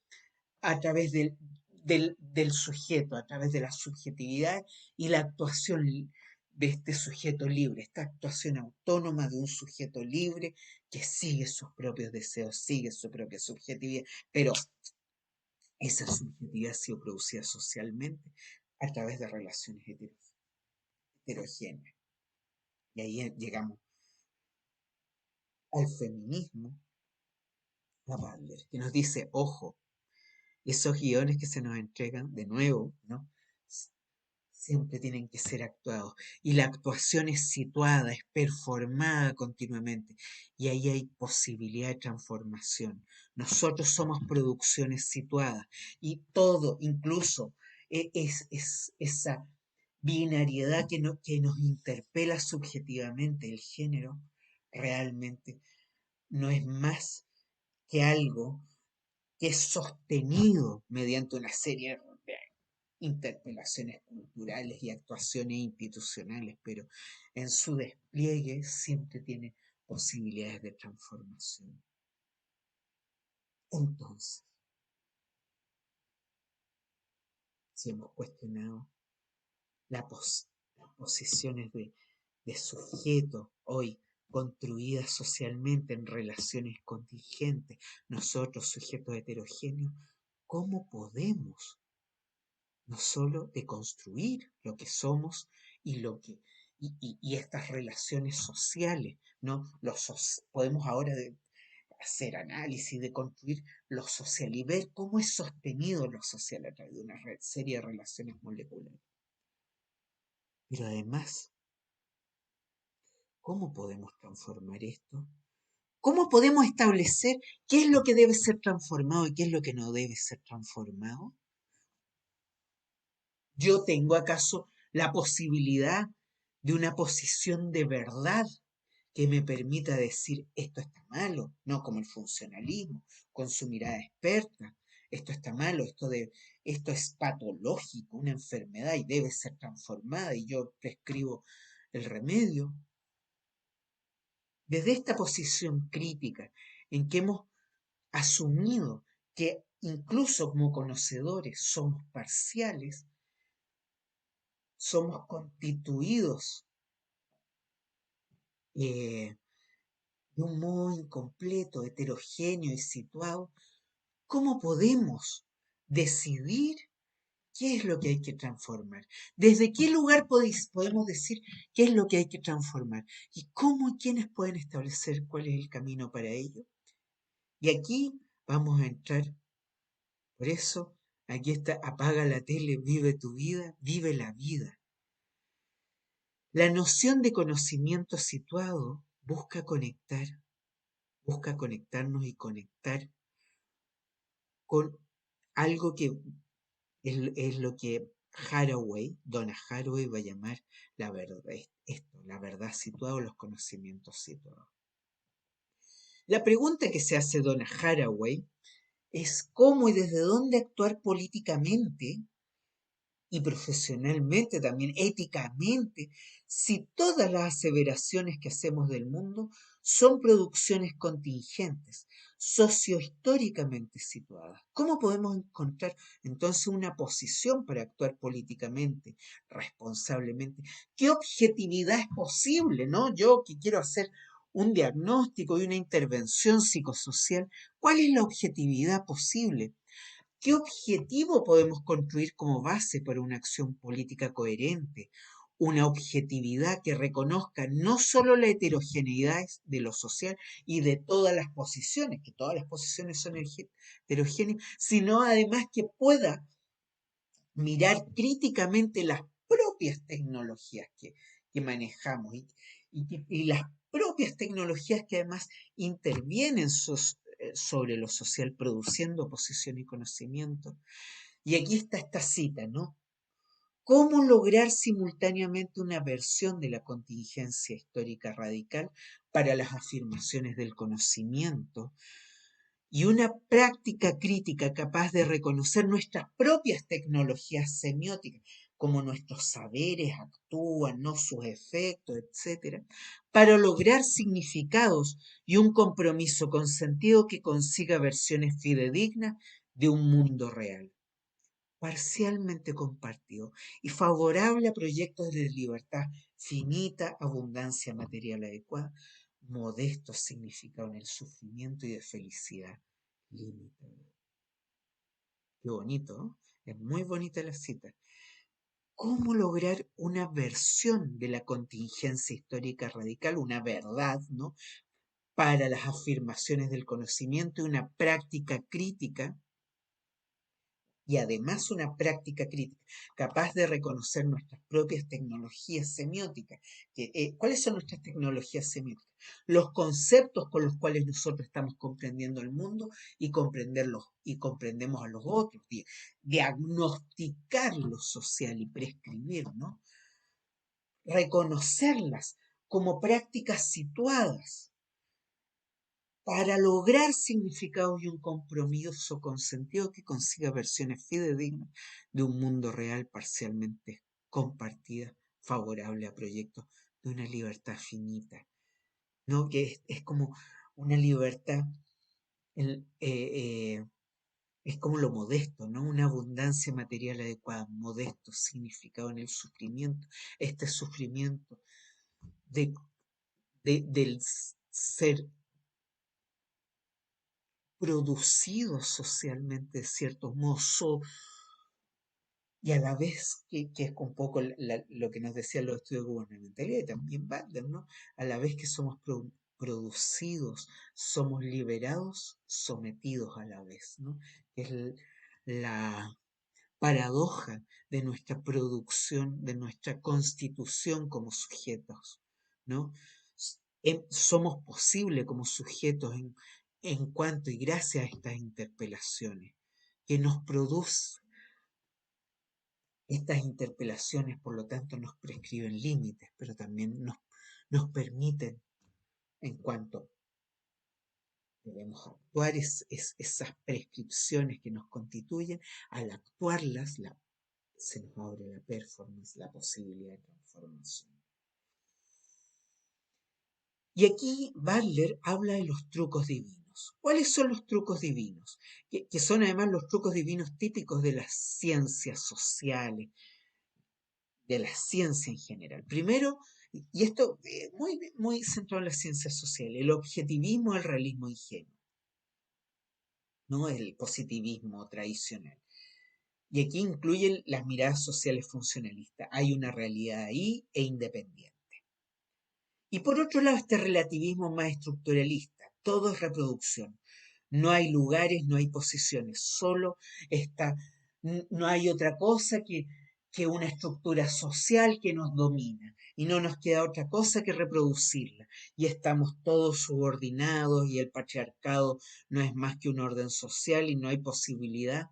S1: a través del sujeto, a través de la subjetividad y la actuación de este sujeto libre, esta actuación autónoma de un sujeto libre que sigue sus propios deseos, sigue su propia subjetividad, pero esa subjetividad ha sido producida socialmente a través de relaciones heterogéneas. Y ahí llegamos al feminismo, a Butler, que nos dice, ojo, esos guiones que se nos entregan de nuevo, ¿no? Siempre tienen que ser actuados. Y la actuación es situada, es performada continuamente. Y ahí hay posibilidad de transformación. Nosotros somos producciones situadas. Y todo, incluso es esa binariedad que nos interpela subjetivamente. El género realmente no es más que algo que es sostenido mediante una serie de interpelaciones culturales y actuaciones institucionales, pero en su despliegue siempre tiene posibilidades de transformación. Entonces, si hemos cuestionado las posiciones de sujetos hoy construidas socialmente en relaciones contingentes, nosotros sujetos heterogéneos, ¿cómo podemos no solo de construir lo que somos y lo que y estas relaciones sociales, ¿no? Podemos ahora hacer análisis, de construir lo social y ver cómo es sostenido lo social a través de una serie de relaciones moleculares. Pero además, ¿cómo podemos transformar esto? ¿Cómo podemos establecer qué es lo que debe ser transformado y qué es lo que no debe ser transformado? ¿Yo tengo acaso la posibilidad de una posición de verdad que me permita decir esto está malo? No como el funcionalismo, con su mirada experta. Esto está malo, esto es patológico, una enfermedad y debe ser transformada y yo prescribo el remedio. Desde esta posición crítica en que hemos asumido que incluso como conocedores somos parciales, somos constituidos eh, de un modo incompleto, heterogéneo y situado, ¿cómo podemos decidir qué es lo que hay que transformar? ¿Desde qué lugar podemos decir qué es lo que hay que transformar? ¿Y cómo y quiénes pueden establecer cuál es el camino para ello? Y aquí vamos a entrar, por eso, aquí está, apaga la tele, vive tu vida, vive la vida. La noción de conocimiento situado busca conectarnos y conectar con algo que es lo que Donna Haraway va a llamar la verdad, la verdad situada o los conocimientos situados. La pregunta que se hace Donna Haraway es cómo y desde dónde actuar políticamente y profesionalmente, también éticamente, si todas las aseveraciones que hacemos del mundo son producciones contingentes, sociohistóricamente situadas. ¿Cómo podemos encontrar entonces una posición para actuar políticamente, responsablemente? ¿Qué objetividad es posible, no? Yo que quiero hacer un diagnóstico y una intervención psicosocial, ¿cuál es la objetividad posible? ¿Qué objetivo podemos construir como base para una acción política coherente? Una objetividad que reconozca no solo la heterogeneidad de lo social y de todas las posiciones, que todas las posiciones son heterogéneas, sino además que pueda mirar críticamente las propias tecnologías que manejamos y las propias tecnologías que además intervienen sobre lo social, produciendo posición y conocimiento. Y aquí está esta cita, ¿no? ¿Cómo lograr simultáneamente una versión de la contingencia histórica radical para las afirmaciones del conocimiento y una práctica crítica capaz de reconocer nuestras propias tecnologías semióticas, como nuestros saberes actúan, no sus efectos, etcétera, para lograr significados y un compromiso con sentido que consiga versiones fidedignas de un mundo real, parcialmente compartido y favorable a proyectos de libertad finita, abundancia material adecuada, modesto significado en el sufrimiento y de felicidad límite. Qué bonito, ¿no? Es muy bonita la cita. ¿Cómo lograr una versión de la contingencia histórica radical, una verdad, ¿no? Para las afirmaciones del conocimiento y una práctica crítica y además una práctica crítica, capaz de reconocer nuestras propias tecnologías semióticas. ¿Cuáles son nuestras tecnologías semióticas? Los conceptos con los cuales nosotros estamos comprendiendo el mundo y comprenderlos y comprendemos a los otros, diagnosticar lo social y prescribir, ¿no? Reconocerlas como prácticas situadas para lograr significados y un compromiso con sentido que consiga versiones fidedignas de un mundo real parcialmente compartida, favorable a proyectos de una libertad finita, ¿no? Que es como una libertad, el, es como lo modesto, ¿no? Una abundancia material adecuada, modesto, significado en el sufrimiento, este sufrimiento de, del ser producidos socialmente de ciertos modos y a la vez que es un poco lo que nos decían los estudios gubernamentales y también Butler, ¿no? A la vez que somos producidos, somos liberados, sometidos a la vez, ¿no? Es la paradoja de nuestra producción, de nuestra constitución como sujetos, ¿no? Somos posibles como sujetos en cuanto y gracias a estas interpelaciones que nos producen. Estas interpelaciones, por lo tanto, nos prescriben límites, pero también nos permiten, en cuanto debemos actuar esas prescripciones que nos constituyen, al actuarlas, se nos abre la performance, la posibilidad de transformación. Y aquí Butler habla de los trucos divinos. ¿Cuáles son los trucos divinos? Que son además los trucos divinos típicos de las ciencias sociales, de la ciencia en general. Primero, y esto muy centrado en las ciencias sociales, el objetivismo al realismo ingenuo, no el positivismo tradicional. Y aquí incluyen las miradas sociales funcionalistas. Hay una realidad ahí e independiente. Y por otro lado, este relativismo más estructuralista. Todo es reproducción. No hay lugares, no hay posiciones, solo está, no hay otra cosa que una estructura social que nos domina y no nos queda otra cosa que reproducirla. Y estamos todos subordinados y el patriarcado no es más que un orden social y no hay posibilidad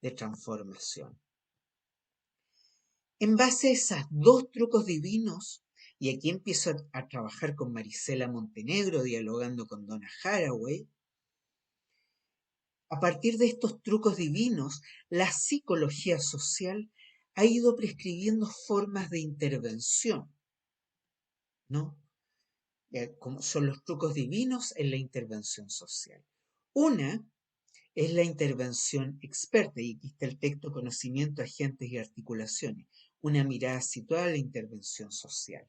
S1: de transformación. En base a esos dos trucos divinos, y aquí empiezo a trabajar con Marisela Montenegro, dialogando con Donna Haraway, a partir de estos trucos divinos, la psicología social ha ido prescribiendo formas de intervención, ¿no? Como son los trucos divinos en la intervención social. Una es la intervención experta, y aquí está el texto: conocimiento, agentes y articulaciones, una mirada situada en la intervención social.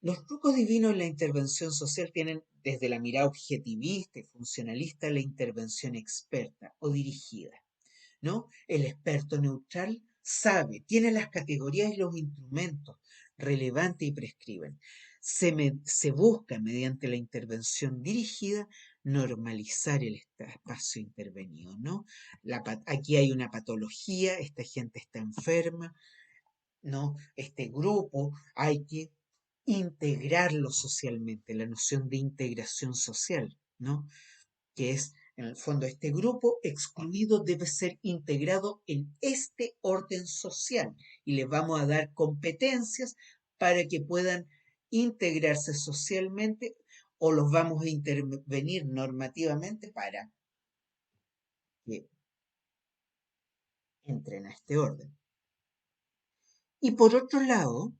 S1: Los trucos divinos en la intervención social tienen desde la mirada objetivista y funcionalista la intervención experta o dirigida, ¿no? El experto neutral sabe, tiene las categorías y los instrumentos relevantes y prescriben. Se busca mediante la intervención dirigida normalizar el espacio intervenido, ¿no? Aquí hay una patología, esta gente está enferma, ¿no? Este grupo hay que integrarlo socialmente, la noción de integración social, ¿no? Que es, en el fondo, este grupo excluido debe ser integrado en este orden social y les vamos a dar competencias para que puedan integrarse socialmente o los vamos a intervenir normativamente para que entren a este orden. Y por otro lado,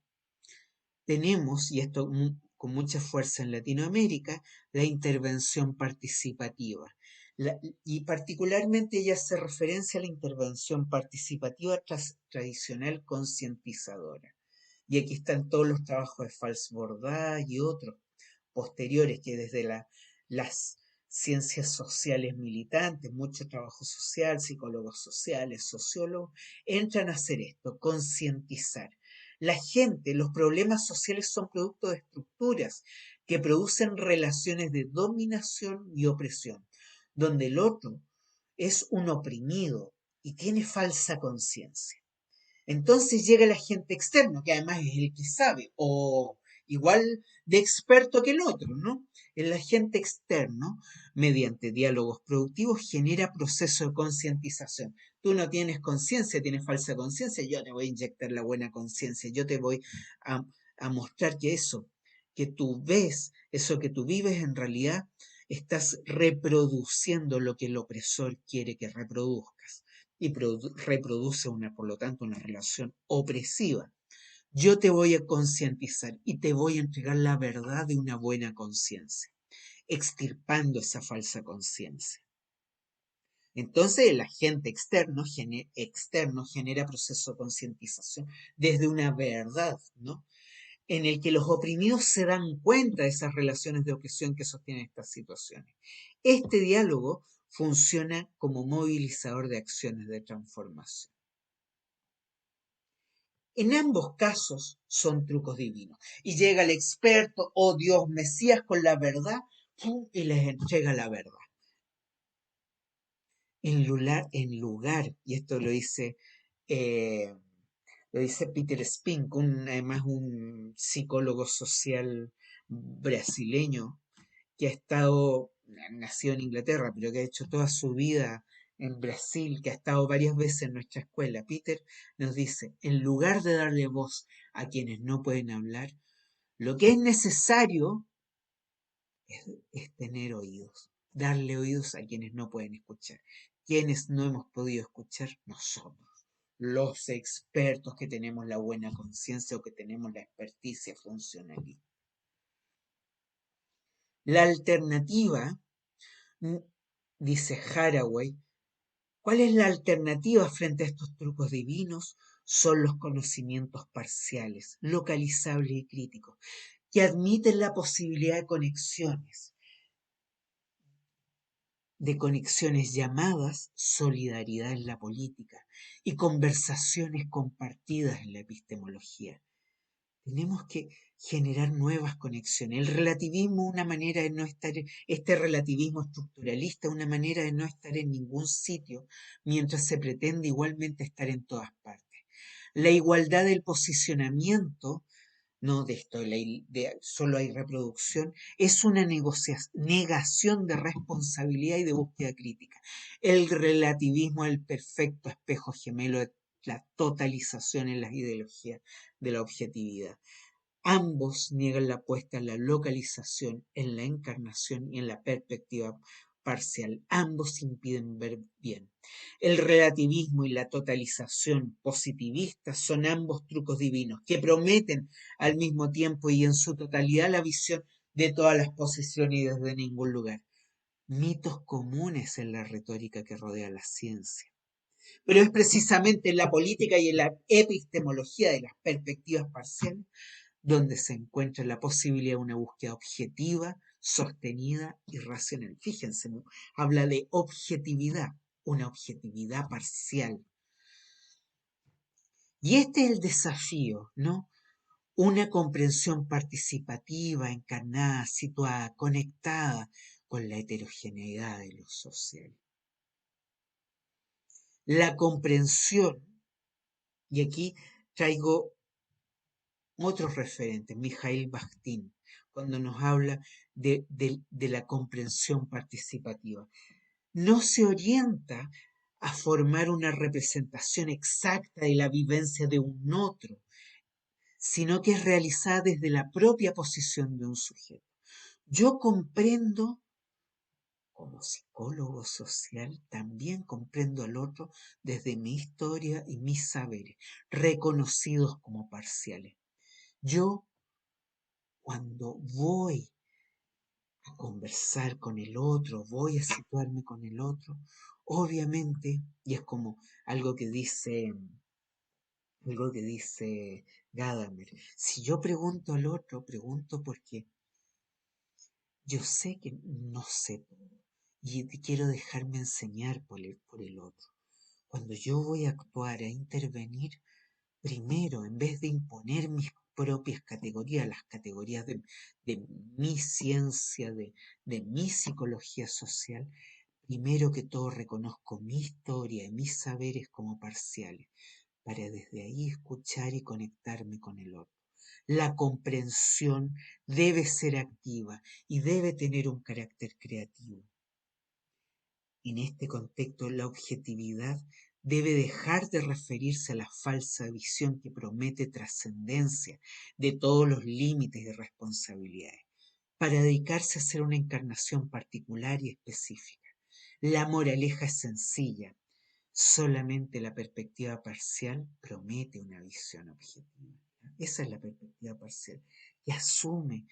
S1: tenemos, y esto con mucha fuerza en Latinoamérica, la intervención participativa. Y particularmente ella hace referencia a la intervención participativa tradicional concientizadora. Y aquí están todos los trabajos de Fals-Bordá y otros posteriores que desde las ciencias sociales militantes, mucho trabajo social, psicólogos sociales, sociólogos, entran a hacer esto, concientizar. La gente, los problemas sociales son producto de estructuras que producen relaciones de dominación y opresión, donde el otro es un oprimido y tiene falsa conciencia. Entonces llega el agente externo, que además es el que sabe, o igual de experto que el otro, ¿no? El agente externo, mediante diálogos productivos, genera proceso de concientización. Tú no tienes conciencia, tienes falsa conciencia, yo te voy a inyectar la buena conciencia, yo te voy a, a mostrar que eso que tú ves, eso que tú vives, en realidad estás reproduciendo lo que el opresor quiere que reproduzcas y reproduce por lo tanto, una relación opresiva. Yo te voy a concientizar y te voy a entregar la verdad de una buena conciencia, extirpando esa falsa conciencia. Entonces el agente externo genera proceso de concientización desde una verdad, ¿no? En el que los oprimidos se dan cuenta de esas relaciones de opresión que sostienen estas situaciones. Este diálogo funciona como movilizador de acciones de transformación. En ambos casos son trucos divinos. Y llega el experto, oh Dios, Mesías con la verdad, ¡pum! Y les entrega la verdad. Y esto eh, lo dice Peter Spink, además un psicólogo social brasileño que ha nacido en Inglaterra, pero que ha hecho toda su vida en Brasil, que ha estado varias veces en nuestra escuela. Peter nos dice, en lugar de darle voz a quienes no pueden hablar, lo que es necesario es tener oídos, darle oídos a quienes no pueden escuchar. Quienes no hemos podido escuchar, nosotros, los expertos que tenemos la buena conciencia o que tenemos la experticia funcional. La alternativa, dice Haraway, ¿cuál es la alternativa frente a estos trucos divinos? Son los conocimientos parciales, localizables y críticos, que admiten la posibilidad de conexiones llamadas solidaridad en la política y conversaciones compartidas en la epistemología. Tenemos que generar nuevas conexiones. El relativismo, una manera de no estar, este relativismo estructuralista, una manera de no estar en ningún sitio, mientras se pretende igualmente estar en todas partes. La igualdad del posicionamiento, no de esto, solo hay reproducción, es una negación de responsabilidad y de búsqueda crítica. El relativismo es el perfecto espejo gemelo de la totalización en las ideologías de la objetividad. Ambos niegan la apuesta en la localización, en la encarnación y en la perspectiva parcial. Ambos impiden ver bien. El relativismo y la totalización positivista son ambos trucos divinos que prometen al mismo tiempo y en su totalidad la visión de todas las posiciones y desde ningún lugar. Mitos comunes en la retórica que rodea la ciencia. Pero es precisamente en la política y en la epistemología de las perspectivas parciales donde se encuentra la posibilidad de una búsqueda objetiva, sostenida y racional. Fíjense, ¿no? Habla de objetividad, una objetividad parcial. Y este es el desafío, ¿no? Una comprensión participativa, encarnada, situada, conectada con la heterogeneidad de lo social. La comprensión, y aquí traigo otros referentes, Mijail Bakhtin, cuando nos habla de la comprensión participativa. No se orienta a formar una representación exacta de la vivencia de un otro, sino que es realizada desde la propia posición de un sujeto. Yo comprendo, como psicólogo social, también comprendo al otro desde mi historia y mis saberes, reconocidos como parciales. Yo, cuando voy a conversar con el otro, voy a situarme con el otro, obviamente, y es como algo que dice, algo que dice Gadamer, si yo pregunto al otro, pregunto porque yo sé que no sé todo y quiero dejarme enseñar por el otro. Cuando yo voy a actuar, a intervenir, primero, en vez de imponer mis propias categorías, las categorías de mi ciencia, de mi psicología social, primero que todo reconozco mi historia y mis saberes como parciales, para desde ahí escuchar y conectarme con el otro. La comprensión debe ser activa y debe tener un carácter creativo. En este contexto, la objetividad debe dejar de referirse a la falsa visión que promete trascendencia de todos los límites y responsabilidades, para dedicarse a ser una encarnación particular y específica. La moraleja es sencilla, solamente la perspectiva parcial promete una visión objetiva. Esa es la perspectiva parcial, que asume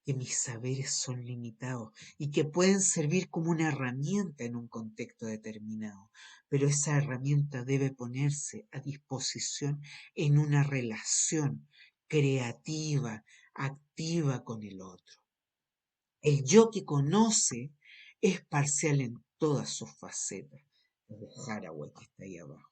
S1: que mis saberes son limitados y que pueden servir como una herramienta en un contexto determinado, pero esa herramienta debe ponerse a disposición en una relación creativa, activa con el otro. El yo que conoce es parcial en todas sus facetas, desde Haraway que está ahí abajo.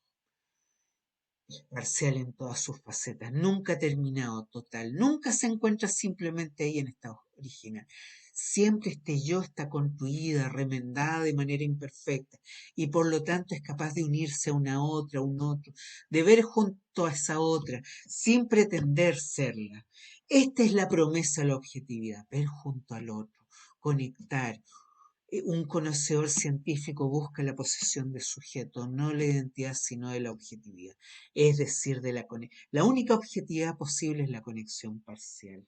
S1: parcial en todas sus facetas, nunca terminado total, nunca se encuentra simplemente ahí en estado original. Siempre este yo está construida, remendada de manera imperfecta y por lo tanto es capaz de unirse a una otra, a un otro, de ver junto a esa otra, sin pretender serla. Esta es la promesa de la objetividad, ver junto al otro, conectar, un conocedor científico busca la posesión de sujeto, no la identidad, sino de la objetividad. Es decir, la única objetividad posible es la conexión parcial.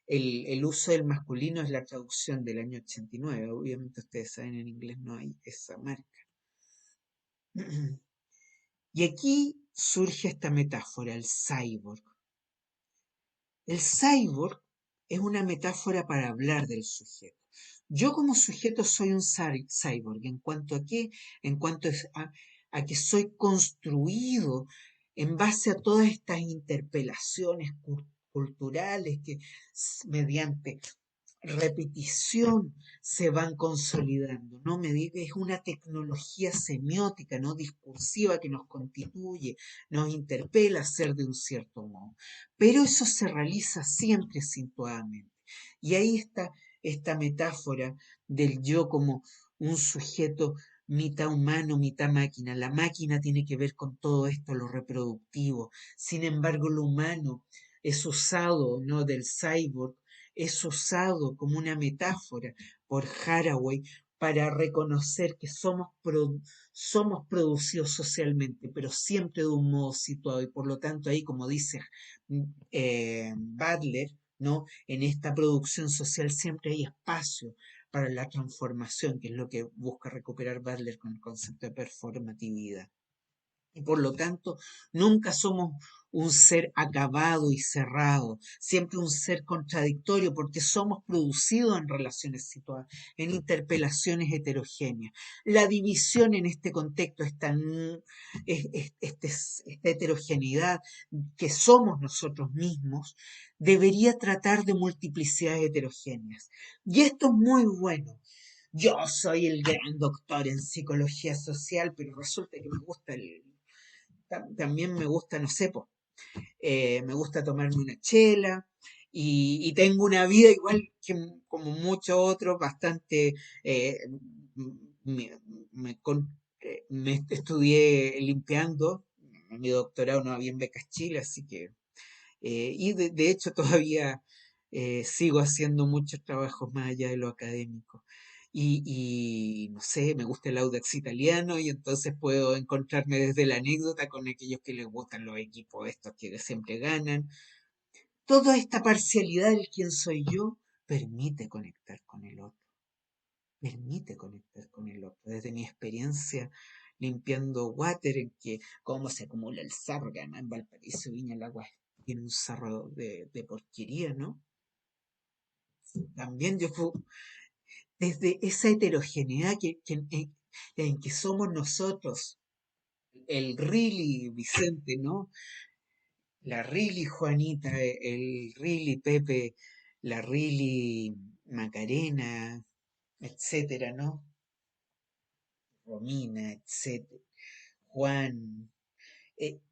S1: El uso del masculino es la traducción del año 89. Obviamente ustedes saben, en inglés no hay esa marca. Y aquí surge esta metáfora, el cyborg. El cyborg es una metáfora para hablar del sujeto. Yo como sujeto soy un cyborg. ¿En cuanto a qué? En cuanto a que soy construido en base a todas estas interpelaciones culturales que mediante repetición se van consolidando, ¿no? Es una tecnología semiótica, ¿no? Discursiva que nos constituye, nos interpela a ser de un cierto modo. Pero eso se realiza siempre acentuadamente. Y ahí está esta metáfora del yo como un sujeto mitad humano, mitad máquina. La máquina tiene que ver con todo esto, lo reproductivo. Sin embargo, lo humano es usado, ¿no? Del cyborg es usado como una metáfora por Haraway para reconocer que somos producidos socialmente, pero siempre de un modo situado. Y por lo tanto, ahí, como dice Butler, ¿no? En esta producción social siempre hay espacio para la transformación, que es lo que busca recuperar Butler con el concepto de performatividad. Y por lo tanto, nunca somos un ser acabado y cerrado, siempre un ser contradictorio, porque somos producidos en relaciones situadas, en interpelaciones heterogéneas. La división en este contexto, esta heterogeneidad que somos nosotros mismos, debería tratar de multiplicidades heterogéneas. Y esto es muy bueno. Yo soy el gran doctor en psicología social, pero resulta que me gusta también me gusta, no sé, me gusta tomarme una chela y tengo una vida igual que como muchos otros, bastante, me, me estudié limpiando, mi doctorado no había en Becas Chile, así que, y de hecho todavía sigo haciendo muchos trabajos más allá de lo académico. Y no sé, me gusta el Audax italiano y entonces puedo encontrarme desde la anécdota con aquellos que les gustan los equipos estos que siempre ganan. Toda esta parcialidad del quién soy yo permite conectar con el otro, permite conectar con el otro. Desde mi experiencia limpiando water, en que cómo se acumula el sarro, que además en Valparaíso, Viña, el agua tiene un sarro de porquería, ¿no? También desde esa heterogeneidad en que somos nosotros, el really Vicente, ¿no? La really Juanita, el really Pepe, la really Macarena, etcétera, ¿no? Romina, etcétera, Juan,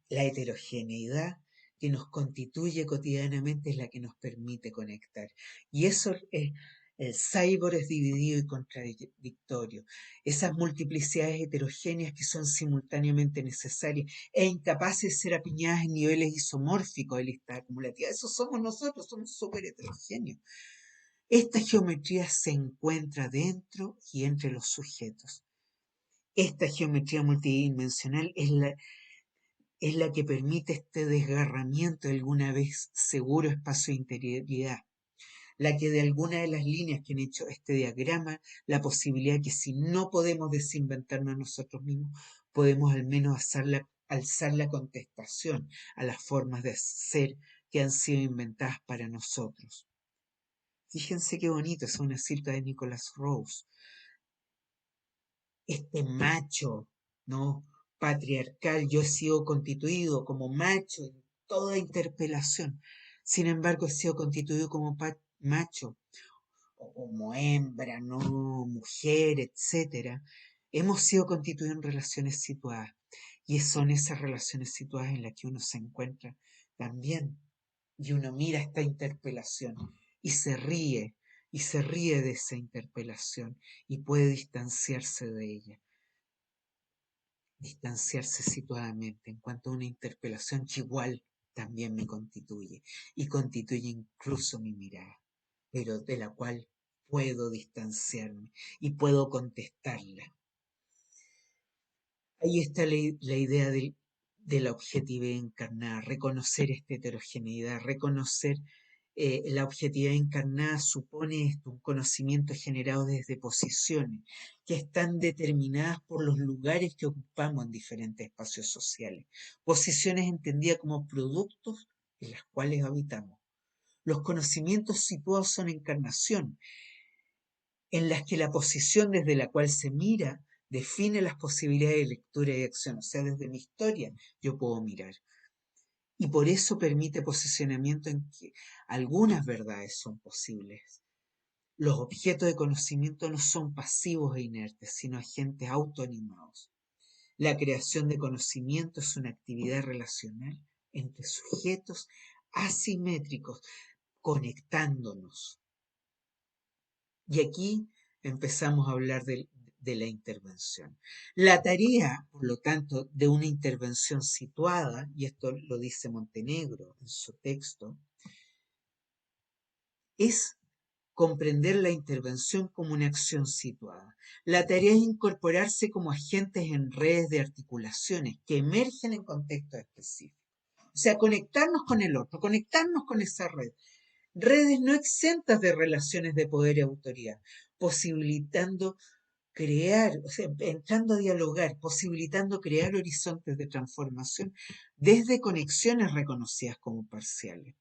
S1: la heterogeneidad que nos constituye cotidianamente es la que nos permite conectar. Y eso es, el cyborg es dividido y contradictorio. Esas multiplicidades heterogéneas que son simultáneamente necesarias e incapaces de ser apiñadas en niveles isomórficos de lista acumulativa. Eso somos nosotros, somos súper heterogéneos. Esta geometría se encuentra dentro y entre los sujetos. Esta geometría multidimensional es la que permite este desgarramiento de alguna vez seguro espacio de interioridad, la que de alguna de las líneas que han hecho este diagrama, la posibilidad que si no podemos desinventarnos a nosotros mismos, podemos al menos alzar la contestación a las formas de ser que han sido inventadas para nosotros. Fíjense qué bonito, es una cita de Nicholas Rose. Este macho, ¿no? Patriarcal, yo he sido constituido como macho en toda interpelación. Sin embargo, he sido constituido como macho o como hembra, ¿no? Mujer, etcétera, hemos sido constituidos en relaciones situadas. Y son esas relaciones situadas en las que uno se encuentra también. Y uno mira esta interpelación y se ríe de esa interpelación y puede distanciarse de ella, distanciarse situadamente en cuanto a una interpelación que igual también me constituye y constituye incluso mi mirada, pero de la cual puedo distanciarme y puedo contestarla. Ahí está la idea de la objetividad encarnada, reconocer esta heterogeneidad, reconocer la objetividad encarnada supone esto, un conocimiento generado desde posiciones que están determinadas por los lugares que ocupamos en diferentes espacios sociales. Posiciones entendidas como productos en las cuales habitamos. Los conocimientos situados son encarnación, en las que la posición desde la cual se mira define las posibilidades de lectura y acción. O sea, desde mi historia yo puedo mirar. Y por eso permite posicionamiento en que algunas verdades son posibles. Los objetos de conocimiento no son pasivos e inertes, sino agentes autoanimados. La creación de conocimiento es una actividad relacional entre sujetos asimétricos, conectándonos. Y aquí empezamos a hablar de la intervención. La tarea, por lo tanto, de una intervención situada, y esto lo dice Montenegro en su texto, es comprender la intervención como una acción situada. La tarea es incorporarse como agentes en redes de articulaciones que emergen en contextos específicos. O sea, conectarnos con el otro, conectarnos con esa red. Redes no exentas de relaciones de poder y autoridad, posibilitando crear, o sea, entrando a dialogar, posibilitando crear horizontes de transformación desde conexiones reconocidas como parciales.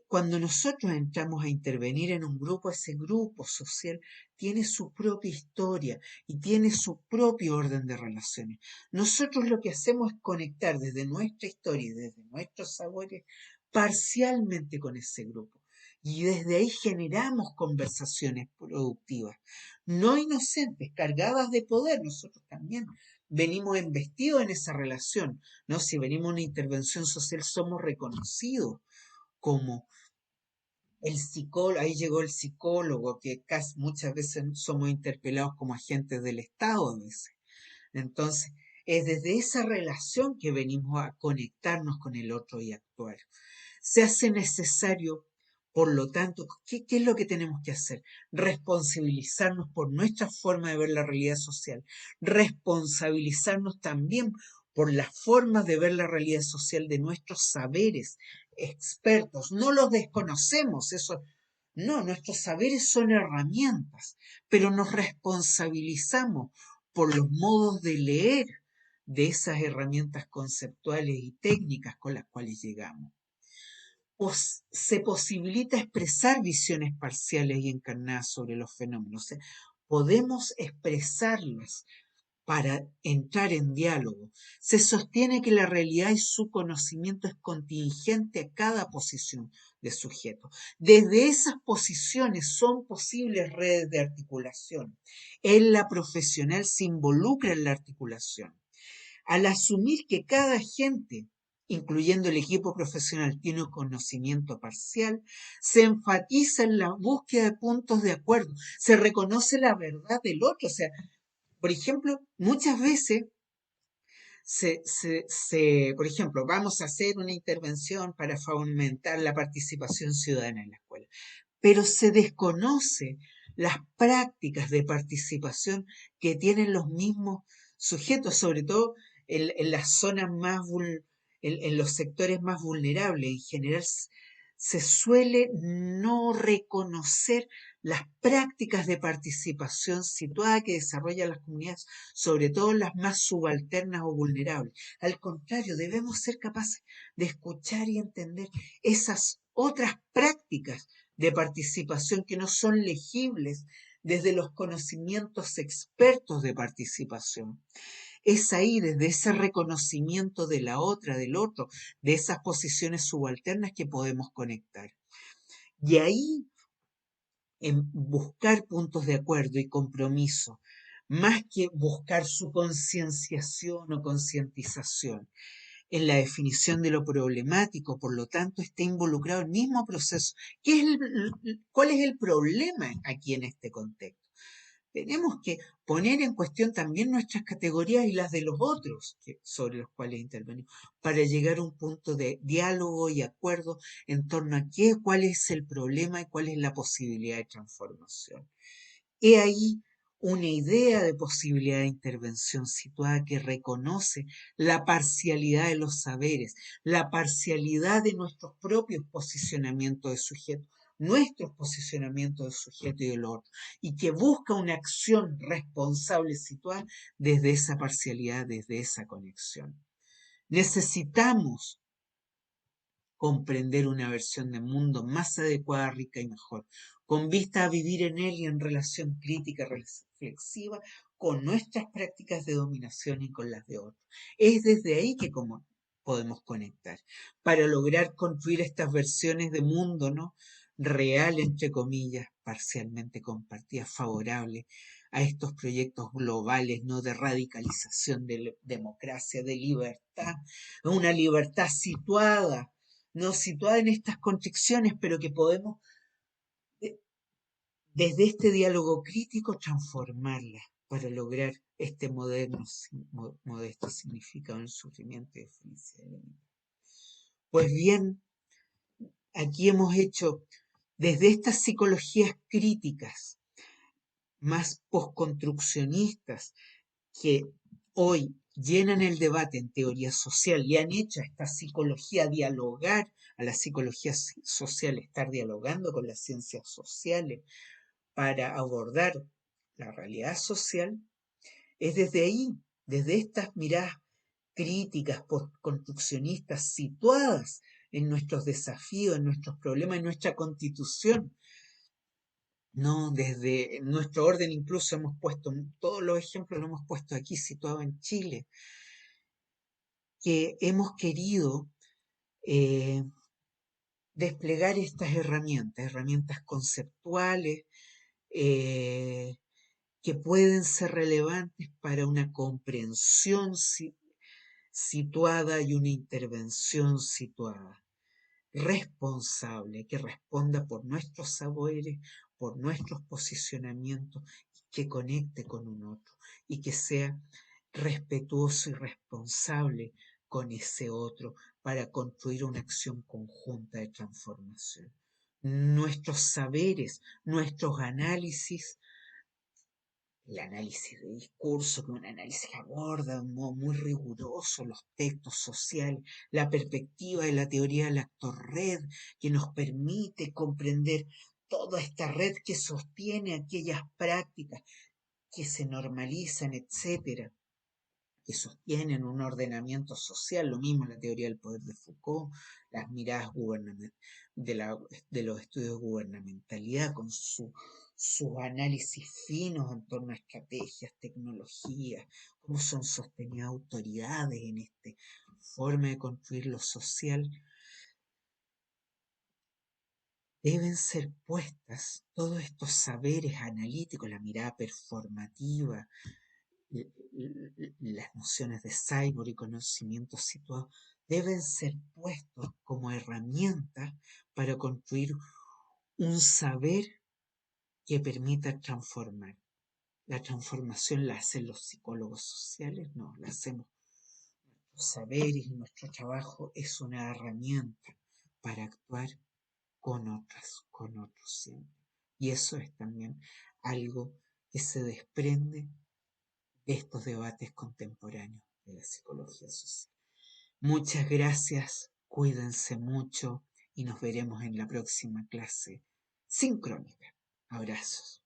S1: Cuando nosotros entramos a intervenir en un grupo, ese grupo social tiene su propia historia y tiene su propio orden de relaciones. Nosotros lo que hacemos es conectar desde nuestra historia y desde nuestros sabores parcialmente con ese grupo. Y desde ahí generamos conversaciones productivas, no inocentes, cargadas de poder. Nosotros también venimos embestidos en esa relación, ¿no? Si venimos a una intervención social, somos reconocidos como el psicólogo, ahí llegó el psicólogo, que casi muchas veces somos interpelados como agentes del Estado a veces. Entonces, es desde esa relación que venimos a conectarnos con el otro y actuar. Se hace necesario, por lo tanto, ¿qué es lo que tenemos que hacer? Responsabilizarnos por nuestra forma de ver la realidad social, responsabilizarnos también por las formas de ver la realidad social de nuestros saberes expertos. No los desconocemos, eso no, nuestros saberes son herramientas, pero nos responsabilizamos por los modos de leer de esas herramientas conceptuales y técnicas con las cuales llegamos. Se posibilita expresar visiones parciales y encarnadas sobre los fenómenos. O sea, podemos expresarlas para entrar en diálogo. Se sostiene que la realidad y su conocimiento es contingente a cada posición de sujeto. Desde esas posiciones son posibles redes de articulación. La profesional se involucra en la articulación. Al asumir que cada agente, incluyendo el equipo profesional, tiene un conocimiento parcial, se enfatiza en la búsqueda de puntos de acuerdo, se reconoce la verdad del otro. O sea, por ejemplo, muchas veces por ejemplo, vamos a hacer una intervención para fomentar la participación ciudadana en la escuela, pero se desconoce las prácticas de participación que tienen los mismos sujetos, sobre todo en las zonas más en los sectores más vulnerables. En general se suele no reconocer las prácticas de participación situada que desarrollan las comunidades, sobre todo las más subalternas o vulnerables. Al contrario, debemos ser capaces de escuchar y entender esas otras prácticas de participación que no son legibles desde los conocimientos expertos de participación. Es ahí, desde ese reconocimiento de la otra, del otro, de esas posiciones subalternas que podemos conectar. Y ahí, en buscar puntos de acuerdo y compromiso más que buscar su concienciación o concientización en la definición de lo problemático, por lo tanto, está involucrado el mismo proceso. ¿Cuál es el problema aquí en este contexto? Tenemos que poner en cuestión también nuestras categorías y las de los otros sobre los cuales intervenimos, para llegar a un punto de diálogo y acuerdo en torno a cuál es el problema y cuál es la posibilidad de transformación. He ahí una idea de posibilidad de intervención situada que reconoce la parcialidad de los saberes, la parcialidad de nuestros propios posicionamientos de sujeto, nuestros posicionamientos de sujeto y del otro, y que busca una acción responsable situada desde esa parcialidad, desde esa conexión. Necesitamos comprender una versión de mundo más adecuada, rica y mejor, con vista a vivir en él y en relación crítica, reflexiva, con nuestras prácticas de dominación y con las de otros. Es desde ahí que como podemos conectar, para lograr construir estas versiones de mundo, ¿no? Real, entre comillas, parcialmente compartidas, favorables a estos proyectos globales, ¿no? De radicalización de democracia, de libertad, una libertad situada, no situada en estas constricciones, pero que podemos, eh, desde este diálogo crítico, transformarla para lograr este modesto significado en el sufrimiento y de felicidad. Pues bien, aquí hemos hecho desde estas psicologías críticas, más postconstruccionistas, que hoy llenan el debate en teoría social y han hecho a esta psicología dialogar, a la psicología social estar dialogando con las ciencias sociales para abordar la realidad social, es desde ahí, desde estas miradas críticas, postconstruccionistas, situadas en nuestros desafíos, en nuestros problemas, en nuestra constitución. No, desde nuestro orden incluso hemos puesto, todos los ejemplos los hemos puesto aquí, situado en Chile, que hemos querido eh, desplegar estas herramientas, herramientas conceptuales, eh, que pueden ser relevantes para una comprensión situada y una intervención situada, responsable, que responda por nuestros saberes, por nuestros posicionamientos, que conecte con un otro y que sea respetuoso y responsable con ese otro para construir una acción conjunta de transformación. Nuestros saberes, nuestros análisis, el análisis de discurso, que es un análisis que aborda de un modo muy riguroso los textos sociales, la perspectiva de la teoría del actor red, que nos permite comprender toda esta red que sostiene aquellas prácticas que se normalizan, etcétera, que sostienen un ordenamiento social, lo mismo la teoría del poder de Foucault, las miradas de los estudios de gubernamentalidad con sus análisis finos en torno a estrategias, tecnologías, cómo son sostenidas autoridades en esta forma de construir lo social, deben ser puestas todos estos saberes analíticos, la mirada performativa, las nociones de cyborg y conocimientos situados deben ser puestos como herramientas para construir un saber que permita transformar. La transformación la hacen los psicólogos sociales, no, la hacemos. Los saberes y nuestro trabajo es una herramienta para actuar con otras, con otros siempre. Y eso es también algo que se desprende estos debates contemporáneos de la psicología social. Muchas gracias, cuídense mucho y nos veremos en la próxima clase sincrónica. Abrazos.